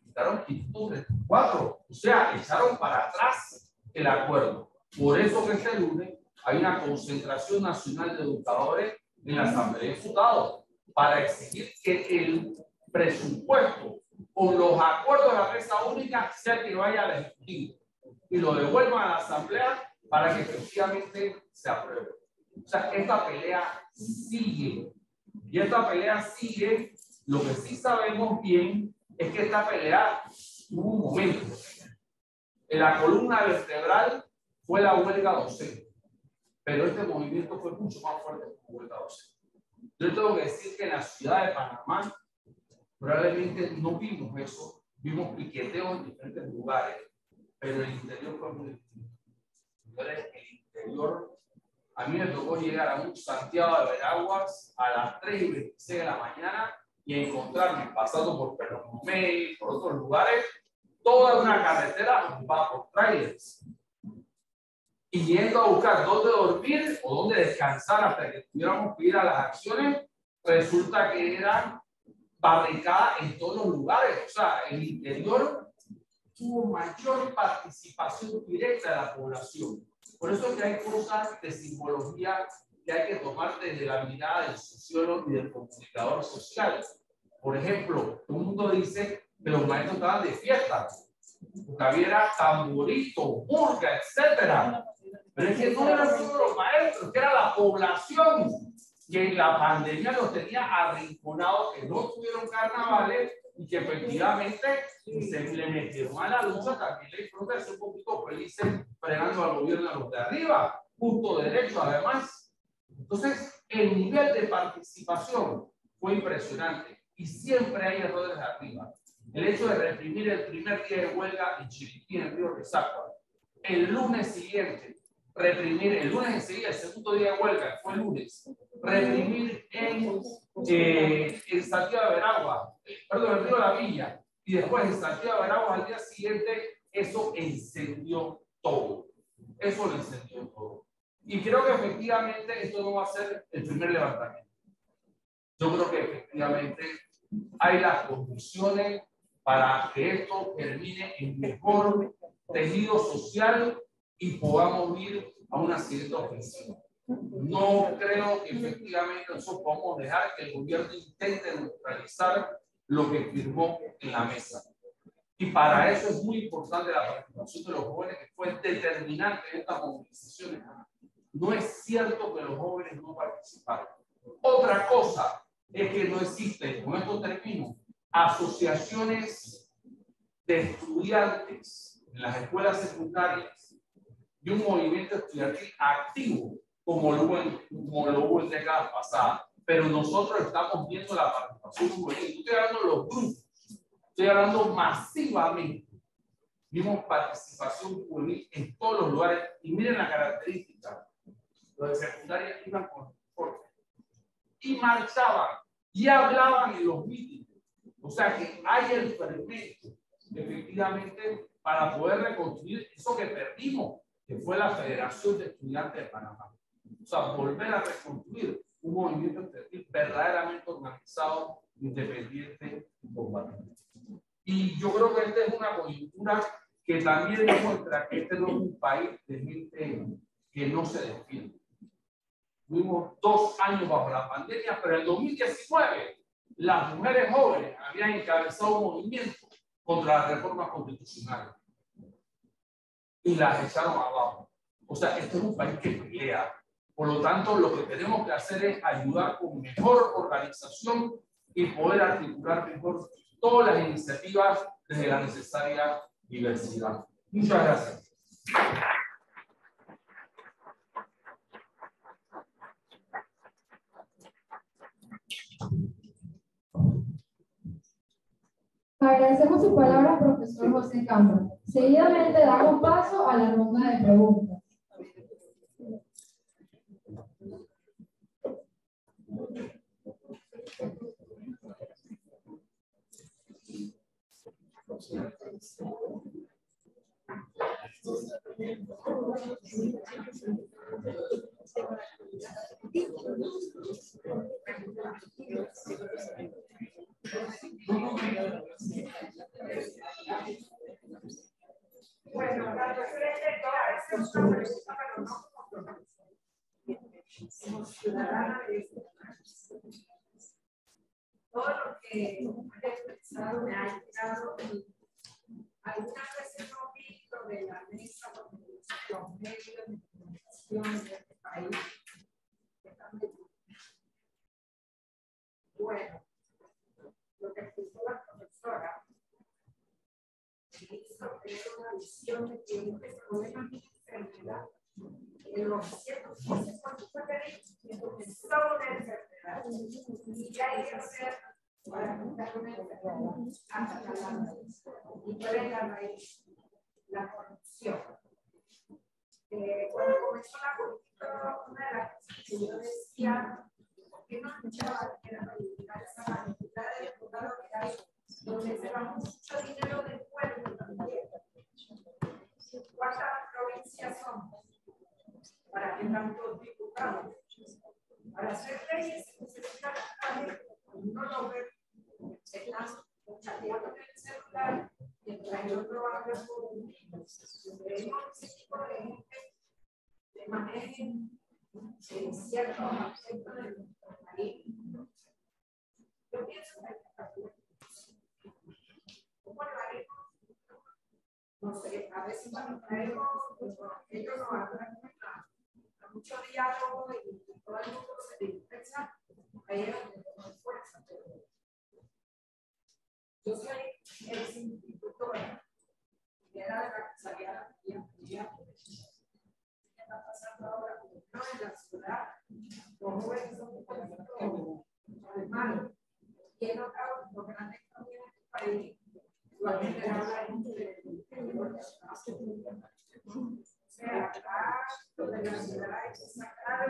Quitaron 534, o sea, echaron para atrás el acuerdo. Por eso que este lunes hay una concentración nacional de educadores en la Asamblea de Diputados para exigir que el presupuesto con los acuerdos de la mesa única sea el que vaya al Ejecutivo y lo devuelvan a la Asamblea para que efectivamente se apruebe. O sea, esta pelea sigue. Y esta pelea sigue. Lo que sí sabemos bien es que esta pelea tuvo un momento. En la columna vertebral fue la huelga docente. Pero este movimiento fue mucho más fuerte que la huelga docente. Yo tengo que decir que en la ciudad de Panamá probablemente no vimos eso. Vimos piqueteos en diferentes lugares. Pero el interior fue muy distinto. El interior, a mí me tocó llegar a un Santiago de Veraguas a las 3:26 de la mañana y encontrarme pasando por Peromé y por otros lugares, toda una carretera ocupada por trailers. Y yendo a buscar dónde dormir o dónde descansar hasta que tuviéramos que ir a las acciones, resulta que eran barricadas en todos los lugares. O sea, el interior tuvo mayor participación directa de la población. Por eso es que hay cosas de simbología que hay que tomar desde la mirada del sociólogo y del comunicador social. Por ejemplo, todo el mundo dice que los maestros estaban de fiesta, porque había tamborito, murga, etc. Pero es que no eran solo los maestros, que era la población que en la pandemia los tenía arrinconados, que no tuvieron carnavales y que efectivamente se le metieron a la lucha. También le disfruta ser un poquito felices frenando al gobierno a los de arriba, punto derecho además. Entonces, el nivel de participación fue impresionante y siempre hay errores de arriba. El hecho de reprimir el primer día de huelga en Chiriquí, en el río Rezacua, el lunes siguiente, reprimir el lunes enseguida, el segundo día de huelga, fue el lunes, reprimir en Santiago de Veraguas, perdón, el río La Villa, y después en Santiago de Veraguas al día siguiente, eso encendió todo. Eso lo encendió todo. Y creo que efectivamente esto no va a ser el primer levantamiento. Yo creo que efectivamente hay las condiciones para que esto termine en mejor tejido social y podamos ir a una siguiente ofensiva. No creo que efectivamente nosotros podamos dejar que el gobierno intente neutralizar lo que firmó en la mesa. Y para eso es muy importante la participación de los jóvenes, que fue determinante en estas movilizaciones. No es cierto que los jóvenes no participaron. Otra cosa es que no existen, con esto termino, asociaciones de estudiantes en las escuelas secundarias y un movimiento estudiantil activo como lo hubo en décadas pasadas. Pero nosotros estamos viendo la participación juvenil. No estoy hablando de los grupos, estoy hablando masivamente. Vimos participación juvenil en todos los lugares y miren la característica. Los de secundaria iban con uniforme y marchaban y hablaban en los mítines. O sea que hay el fermento, efectivamente, para poder reconstruir eso que perdimos, que fue la Federación de Estudiantes de Panamá. O sea, volver a reconstruir un movimiento estudiantil verdaderamente organizado, independiente y combatiente. Y yo creo que esta es una coyuntura que también demuestra que este no es un país de gente que no se defiende. Tuvimos 2 años bajo la pandemia, pero en 2019 las mujeres jóvenes habían encabezado un movimiento contra las reformas constitucionales. y las echaron abajo. O sea, esto es un país que pelea. Por lo tanto, lo que tenemos que hacer es ayudar con mejor organización y poder articular mejor todas las iniciativas desde la necesaria diversidad. Muchas gracias. Agradecemos su palabra, profesor José Cámara. Seguidamente damos paso a la ronda de preguntas. Bueno, la referente es una pregunta, pero no como ciudadana de todo lo que he expresado me ha llegado y algunas veces no vi lo de la mesa porque los medios de comunicación de este país están metidos. Bueno, lo que explicó la profesora hizo tener una visión de que este problema es una enfermedad. En los 115 cuantos es solo una enfermedad. Y ya hay que hacer para quitar una enfermedad hasta la raíz. ¿Y cuál es la raíz? La corrupción. Cuando comenzó la política, una de las cosas que yo decía, ¿por qué no escuchaba que era para eliminar esa cantidad de diputados que hay, donde se va mucho dinero del pueblo también? ¿Cuántas provincias son? Para que tantos diputados. Para hacer leyes se necesitan uno lo ve, están chateando en el celular mientras el otro habla por un libro. Queremos ese tipo de gente que maneje ciertos aspectos de nuestro país. Yo pienso que ¿cómo lo haremos? No sé, a veces cuando traemos, ellos nos hablan mucho diálogo y todo el mundo se dispersa, ahí es donde tenemos fuerza. Yo soy ex institutora y era de la comisariada y ampliada. ¿Qué está pasando ahora? No en la ciudad, los jóvenes son un poquito mal. Y en otros, los grandes cambios en este país, igualmente habla o sea, acá donde la ciudad hay que sacar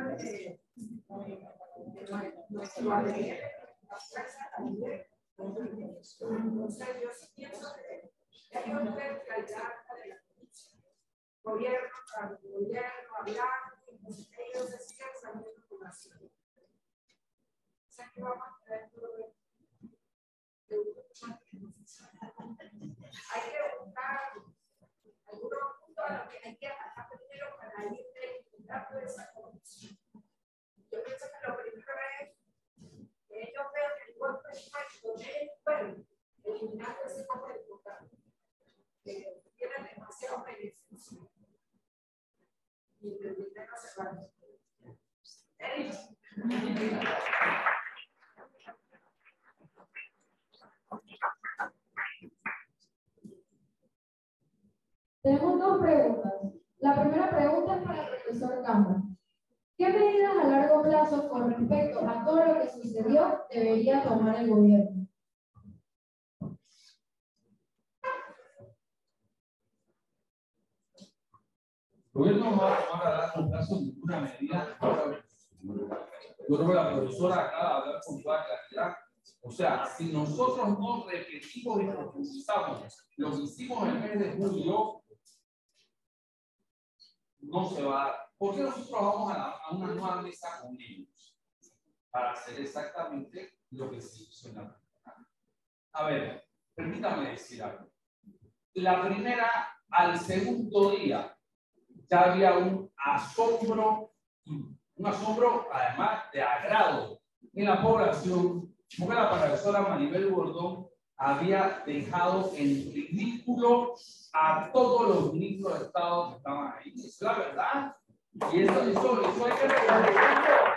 nuestro ADN, la fuerza también. Entonces, yo sí pienso que hay una realidad de la gobierno, al gobierno, hablar, ellos se siguen saliendo con la ciudad. O sea, que vamos a tener todo de hay que buscar algunos puntos a los que hay que atacar primero para ir eliminando esa corrupción. Yo pienso que lo primero es que ellos vean el golpe de puesto del pueblo, eliminando ese golpe de puesto que tiene demasiados beneficios y el dinero se va a Tenemos dos preguntas. La primera pregunta es para el profesor Cámara. ¿Qué medidas a largo plazo con respecto a todo lo que sucedió debería tomar el gobierno? El gobierno no va a tomar a largo plazo ninguna medida. Yo creo que la profesora acaba de hablar con toda claridad. O sea, si nosotros no repetimos y profundizamos lo que hicimos en el mes de julio, no se va a dar. ¿Por qué nosotros vamos a una nueva mesa con ellos? Para hacer exactamente lo que se hizo en la primera. A ver, permítame decir algo. La primera, al segundo día, ya había un asombro además de agrado en la población, porque la profesora Maribel Gordón había dejado en ridículo a todos los ministros de Estado que estaban ahí. Es la verdad. Y eso hay que reconocerlo.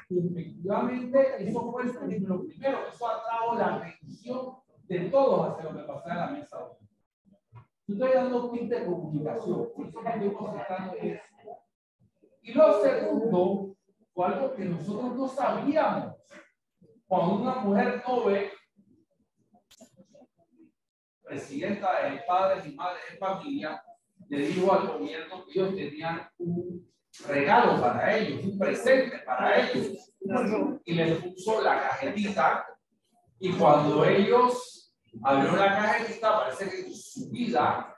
Efectivamente, eso fue lo primero. Eso atrajo la atención de todos hacia lo que pasaba en la mesa hoy. Yo estoy dando tip de comunicación, por eso me estoy concentrando en eso. Y lo segundo, fue algo que nosotros no sabíamos. Cuando una mujer no ve, presidenta de padres y madres de familia, le dijo al gobierno que ellos tenían un regalo para ellos, un presente para ellos. Y les puso la cajetita. Y cuando ellos abrieron la cajetita, parece que en su vida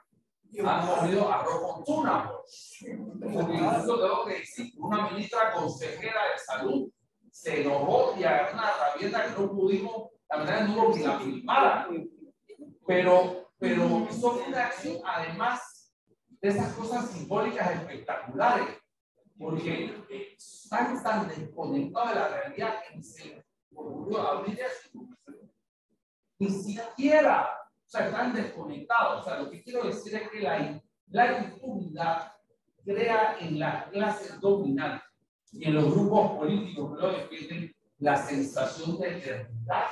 han comido arroz con tuna. Porque incluso tengo que decir, una ministra consejera de salud se enojó y agarró una herramienta que no pudimos, la verdad no lo que la filmara. Pero hizo una acción, además de esas cosas simbólicas espectaculares, porque están tan desconectados de la realidad que se ocurrió abrir eso. Ni siquiera, o sea, están desconectados. O sea, lo que quiero decir es que la impunidad crea en las clases dominantes y en los grupos políticos que lo defienden la sensación de eternidad.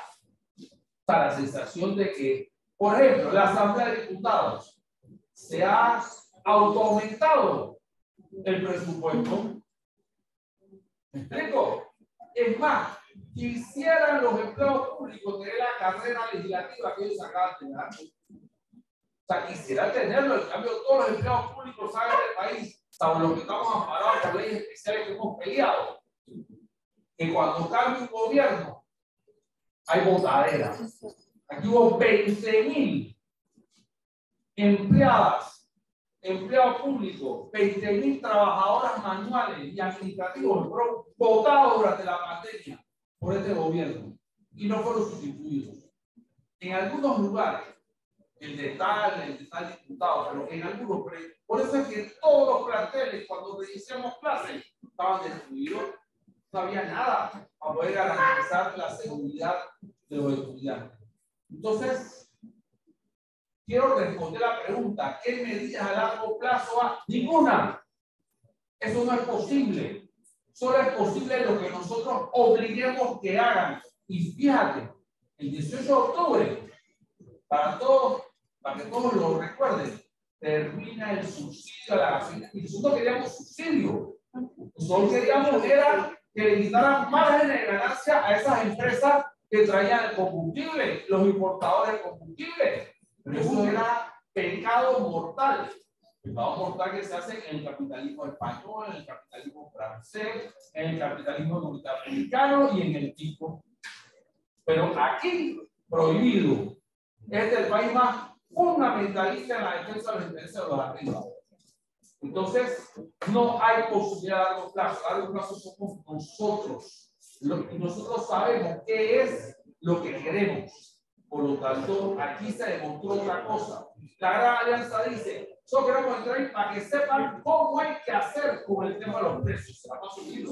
O sea, la sensación de que, por ejemplo, la Asamblea de Diputados se ha autoaumentado el presupuesto. ¿Me explico? Es más, quisieran los empleados públicos tener la carrera legislativa que ellos acaban de dar. O sea, quisiera tenerlo. En cambio, todos los empleados públicos saben del país, salvo los que estamos amparados por leyes especiales que hemos peleado, que cuando cambia un gobierno hay botadera. Aquí hubo 20,000 empleados públicos, 20,000 trabajadoras manuales y administrativos fueron votados durante la pandemia por este gobierno y no fueron sustituidos. En algunos lugares, el de tal diputado, pero en algunos, por eso es que todos los planteles, cuando reiniciamos clases, estaban destruidos. No había nada para poder garantizar la seguridad de los estudiantes. Entonces, quiero responder la pregunta: ¿qué medidas a largo plazo hay? Ninguna. Eso no es posible. Solo es posible lo que nosotros obliguemos que hagan. Y fíjate, el 18 de octubre, para que todos lo recuerden, termina el subsidio a la gasolina. Y nosotros queríamos subsidio. Nosotros queríamos era que le quitaran márgenes de ganancia a esas empresas que traían el combustible, los importadores de combustible. Pero eso era pecado mortal. Pecado mortal que se hace en el capitalismo español, en el capitalismo francés, en el capitalismo norteamericano y en el tipo. Pero aquí, prohibido. Este es el país más fundamentalista en la defensa de los intereses de los arriba. Entonces, no hay posibilidad a largo plazo. A largo plazo somos nosotros. Y nosotros sabemos qué es lo que queremos. Por lo tanto, aquí se demostró otra cosa. La Gran Alianza dice: solo queremos entrar para que sepan cómo hay que hacer con el tema de los precios. Se van a subir.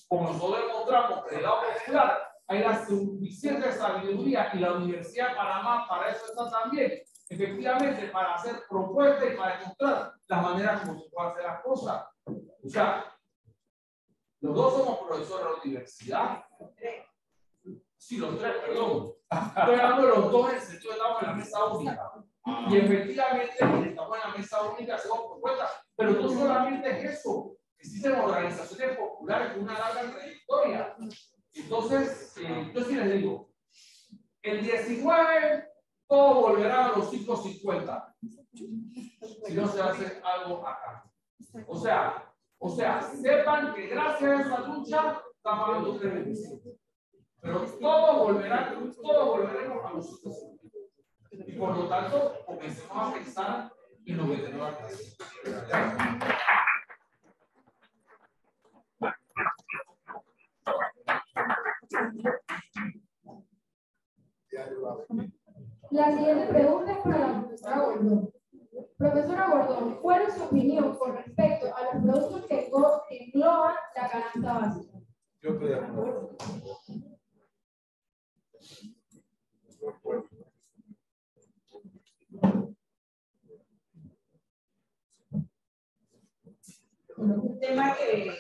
Como nosotros demostramos que el lado popular hay la suficiente sabiduría, y la Universidad de Panamá para eso está también, efectivamente, para hacer propuestas y para encontrar las maneras como se pueden hacer las cosas. O sea, los dos somos profesores de la universidad. Sí, los tres, perdón. Estoy hablando de los dos en el sentido de que estamos en la mesa única. Y efectivamente, estamos en la mesa única, hacemos propuestas, pero no solamente es eso. Existen organizaciones populares con una larga trayectoria. Entonces, yo sí les digo, el 19 todo volverá a los 5.50 si no se hace algo acá. O sea, sepan que gracias a esa lucha están pagando 3.25. Pero todos volveremos a los 5.50. Y por lo tanto, comencemos a pensar en lo que tenemos que hacer. La siguiente pregunta es para la profesora Gordón. Profesora Gordón, ¿cuál es su opinión con respecto a los productos que engloban la canasta básica? Un tema que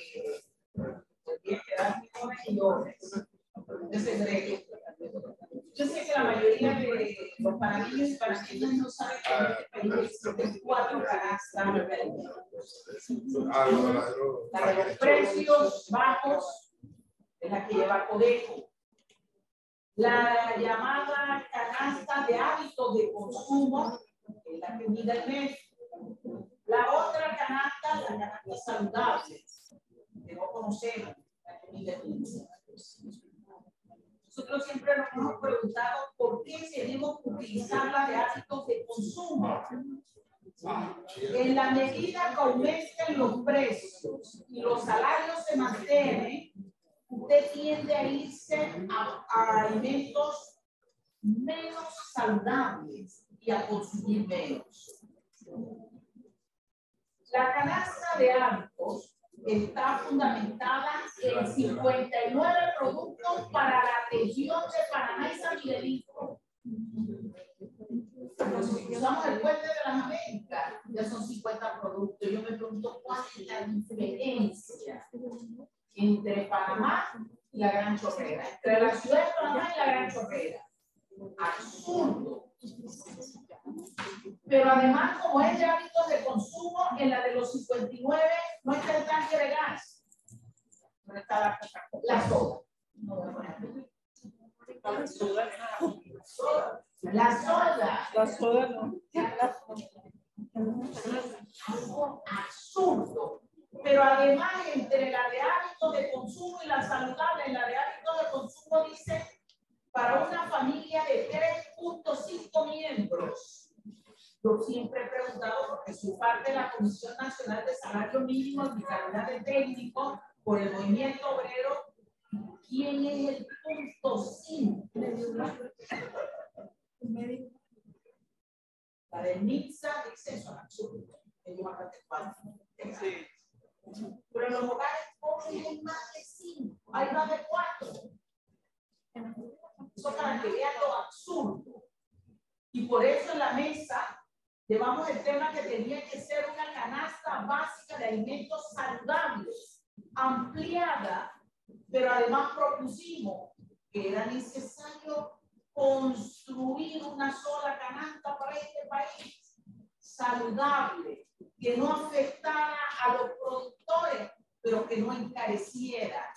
tiene que dar millones de secretos. Yo sé que la mayoría de los panameños y panameñas no saben que en este país existen 4 canastas de alimentos. La de los precios bajos es la que lleva Codeco. La llamada canasta de hábitos de consumo es la que mide el mes. La otra canasta, la canasta saludable, que no conocemos, la que mide el mes. Nosotros siempre nos hemos preguntado por qué tenemos que utilizar la de hábitos de consumo. En la medida que aumenten los precios y los salarios se mantienen, usted tiende a irse a alimentos menos saludables y a consumir menos. La canasta de hábitos está fundamentada en 59 productos para la región de Panamá y San Miguelito. Si usamos el puente de las Américas, ya son 50 productos. Yo me pregunto cuál es la diferencia entre Panamá y la Gran Chorrera, entre la ciudad de Panamá y la Gran Chorrera. Absurdo. Pero además, como es de hábitos de consumo, en la de los 59 no está el tanque de gas. No está la soda. No voy a poner. La soda no. Algo absurdo. Pero además, entre la de hábitos de consumo y la saludable, la de hábitos de consumo dice para una familia de 3.5 miembros. Yo siempre he preguntado, porque soy parte de la Comisión Nacional de Salario Mínimo y Calidad de Técnico por el Movimiento Obrero, ¿quién es el punto 5? La del MIXA dice eso, absurdo. Sí. Pero en los hogares pobres hay más de 5, hay más de 4. Eso para que vean lo absurdo. Y por eso en la mesa llevamos el tema que tenía que ser una canasta básica de alimentos saludables, ampliada, pero además propusimos que era necesario construir una sola canasta para este país, saludable, que no afectara a los productores, pero que no encareciera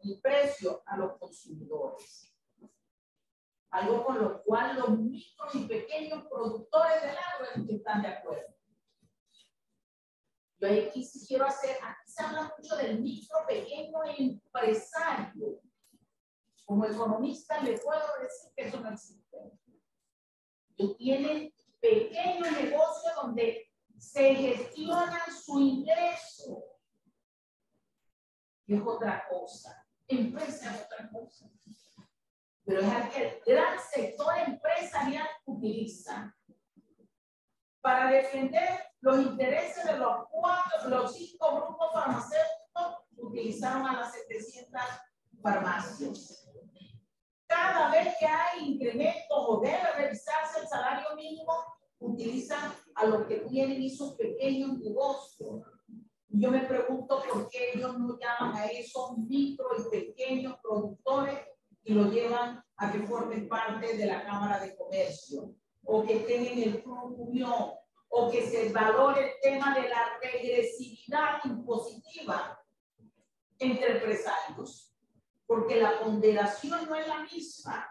el precio a los consumidores. Algo con lo cual los micros y pequeños productores del agro están de acuerdo. Yo aquí sí quiero hacer, aquí se habla mucho del micro pequeño empresario. Como economista le puedo decir que eso no existe. Y tienen pequeños negocios donde se gestionan su ingreso. Y es otra cosa. Empresa es otra cosa. Pero es el que el gran sector empresarial utiliza para defender los intereses de los 5 grupos farmacéuticos. Utilizaron a las 700 farmacias. Cada vez que hay incrementos o debe revisarse el salario mínimo, utilizan a los que tienen esos pequeños negocios. Yo me pregunto por qué ellos no llaman a esos micro y pequeños productores y lo llevan a que formen parte de la Cámara de Comercio, o que tengan el Unión, o que se valore el tema de la regresividad impositiva entre empresarios, porque la ponderación no es la misma.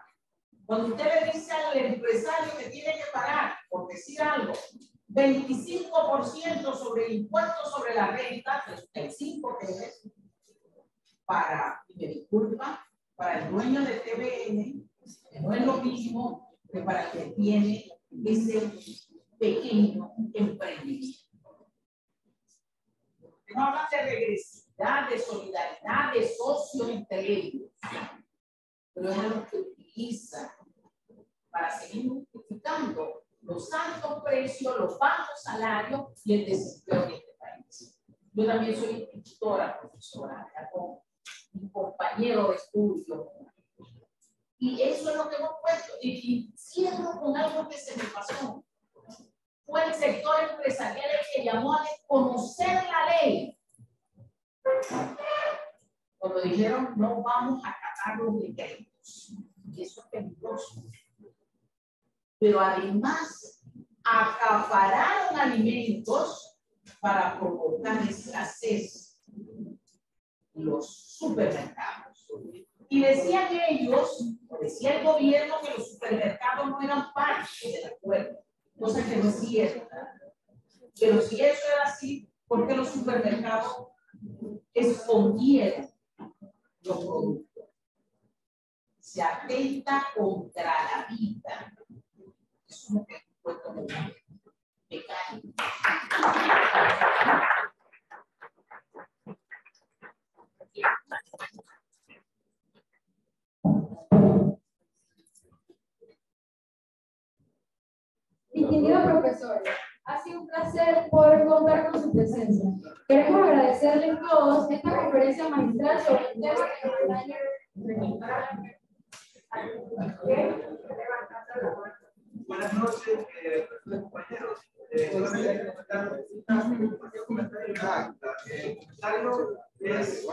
Cuando usted le dice al empresario que tiene que pagar, por decir algo, 25% sobre el impuesto sobre la renta, el 5 que es, para, y me disculpa, para el dueño de TVN, que no es lo mismo que para el que tiene ese pequeño emprendimiento. No hablan de regresividad, de solidaridad, de socio entre ellos, pero es algo que utilizan para seguir justificando los altos precios, los bajos salarios y el desempleo en este país. Yo también soy institutora, profesora, con mi compañero de estudio. Y eso es lo que hemos puesto. Y cierro con algo que se me pasó. Fue el sector empresarial el que llamó a desconocer la ley. Cuando dijeron, no vamos a acatar los decretos. Eso es peligroso. Pero además, acapararon alimentos para provocar escasez en los supermercados. Y decían ellos, decía el gobierno, que los supermercados no eran parte del acuerdo, cosa que no es cierta. Pero si eso era así, ¿por qué los supermercados escondieron los productos? Se atenta contra la vida. Es un efecto como mecánico. Distinguido profesor, ha sido un placer poder contar con su presencia. Queremos agradecerles todos esta conferencia magistral sobre el tema que nos atañe. Buenas noches, compañeros. Solamente comentario es,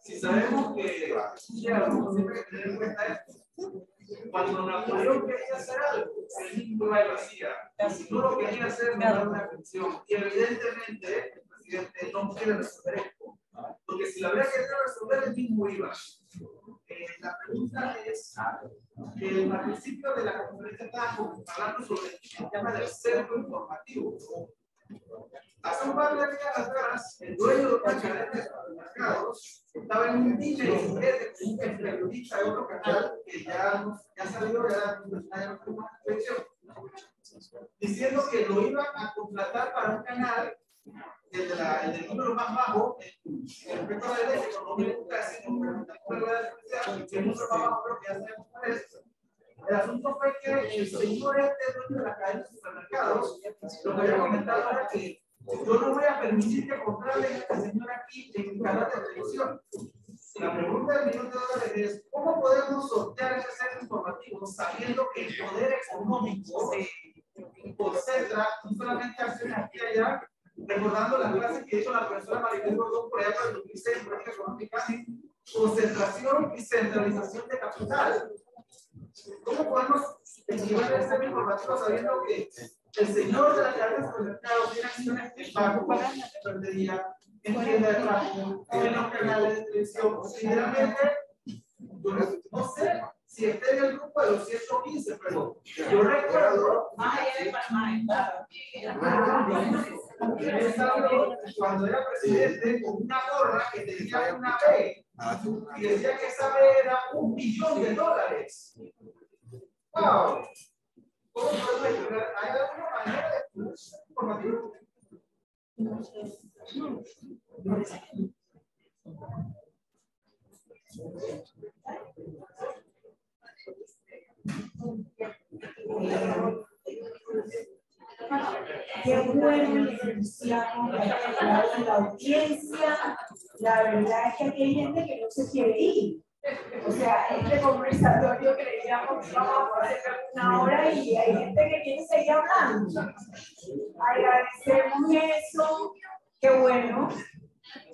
si sabemos que siempre hay que tener en cuenta esto, cuando Napoleón quería hacer algo, el mismo iba y lo hacía. Si no lo quería hacer, no daba una pensión. Y evidentemente el presidente no quiere resolver esto, porque si la hubiera querido resolver, el mismo iba. La pregunta es, al principio de la conferencia estábamos hablando sobre el tema del cerco informativo. Hace un par de días atrás, el dueño de una cadena de supermercados estaba en un día y con un periodista de otro canal que ya salió, ya no tuvo una reflexión, diciendo que lo iban a contratar para un canal el del número más bajo respecto a la ley, que no me gusta decir el número más bajo, pero que ya sabemos cuál es. El asunto fue que el señor dueño de la cadena de supermercados, lo que había comentado era que yo no voy a permitir que comprarle a este señor aquí en mi canal de televisión. La pregunta del $1.000.000 es, ¿cómo podemos sortear ese centro informativo sabiendo que el poder económico concentra no solamente acciones aquí y allá, recordando las clases que hizo la profesora Maribel Gordón por allá para el 2006 en política económica, concentración y centralización de capital? ¿Cómo podemos equilibrar el centro informativo sabiendo que el señor de la cadena de supermercados tiene acciones en banco, en ferretería, en tienda de tráfico, en los canales de televisión? Generalmente, yo no sé si esté en el grupo de los 115, pero yo recuerdo Más allá de Panamá, cuando era presidente con una gorra que tenía una B y decía que esa B era $1 billón. ¡Wow! ¿Cómo podemos explicar? ¿Hay alguna manera de informativo? Qué bueno, licenciado, en la audiencia. La verdad es que aquí hay gente que no se quiere ir. O sea, este conversatorio creíamos que íbamos a hacer una hora y hay gente que quiere seguir hablando. Agradecemos eso. Qué bueno.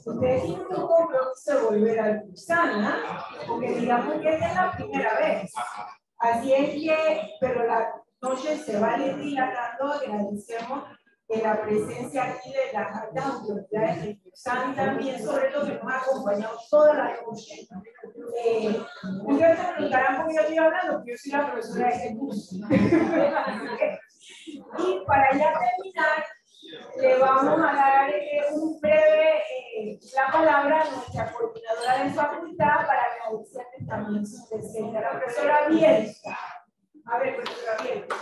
Ustedes tienen un compromiso de volver a Gusana, porque digamos que esta es la primera vez. Así es que, pero la noche se va dilatando. Agradecemos la presencia aquí de las altas autoridades de Gusana también, sobre todo que nos ha acompañado toda la noche. Ustedes se preguntarán por qué yo estoy hablando, porque yo soy la profesora de este curso. Y para ya terminar, le vamos a dar la palabra a nuestra coordinadora de facultad para que audiciones también su presencia, la profesora Bielsa. A ver, profesora Bielsa.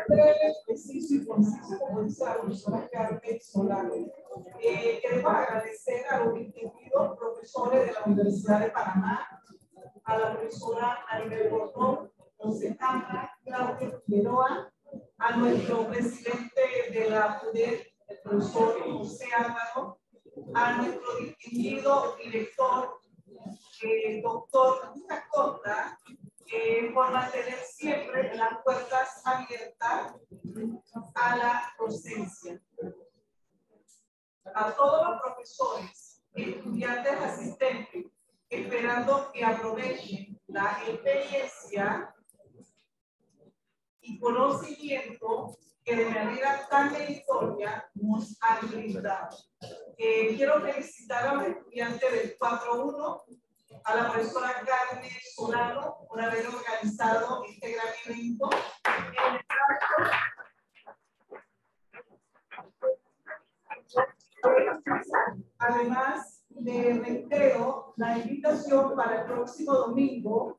Breve, preciso y conciso, como dice la profesora Carmen Solano. Queremos agradecer a los distinguidos profesores de la Universidad de Panamá, a la profesora Maribel Gordón, José Cámara, Claudio Figueroa, a nuestro presidente de la PUDER, el profesor José Álvaro, a nuestro distinguido director, doctor Acosta, por mantener siempre las puertas abiertas a la docencia. A todos los profesores, estudiantes, asistentes, esperando que aprovechen la experiencia y conocimiento que de manera tan meritoria nos han brindado. Quiero felicitar a los estudiantes del 4.1, a la profesora Carmen Solano por haber organizado este gran evento. Además, le reitero la invitación para el próximo domingo,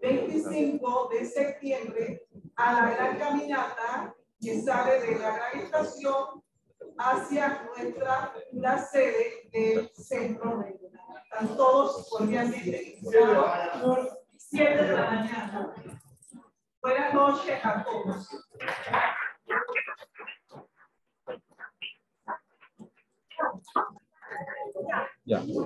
25 de septiembre, a la gran caminata que sale de la gran estación hacia nuestra futura sede del centro regional. Están todos cordialmente invitados, 7 de la mañana. Buenas noches a todos. Ya. Sí.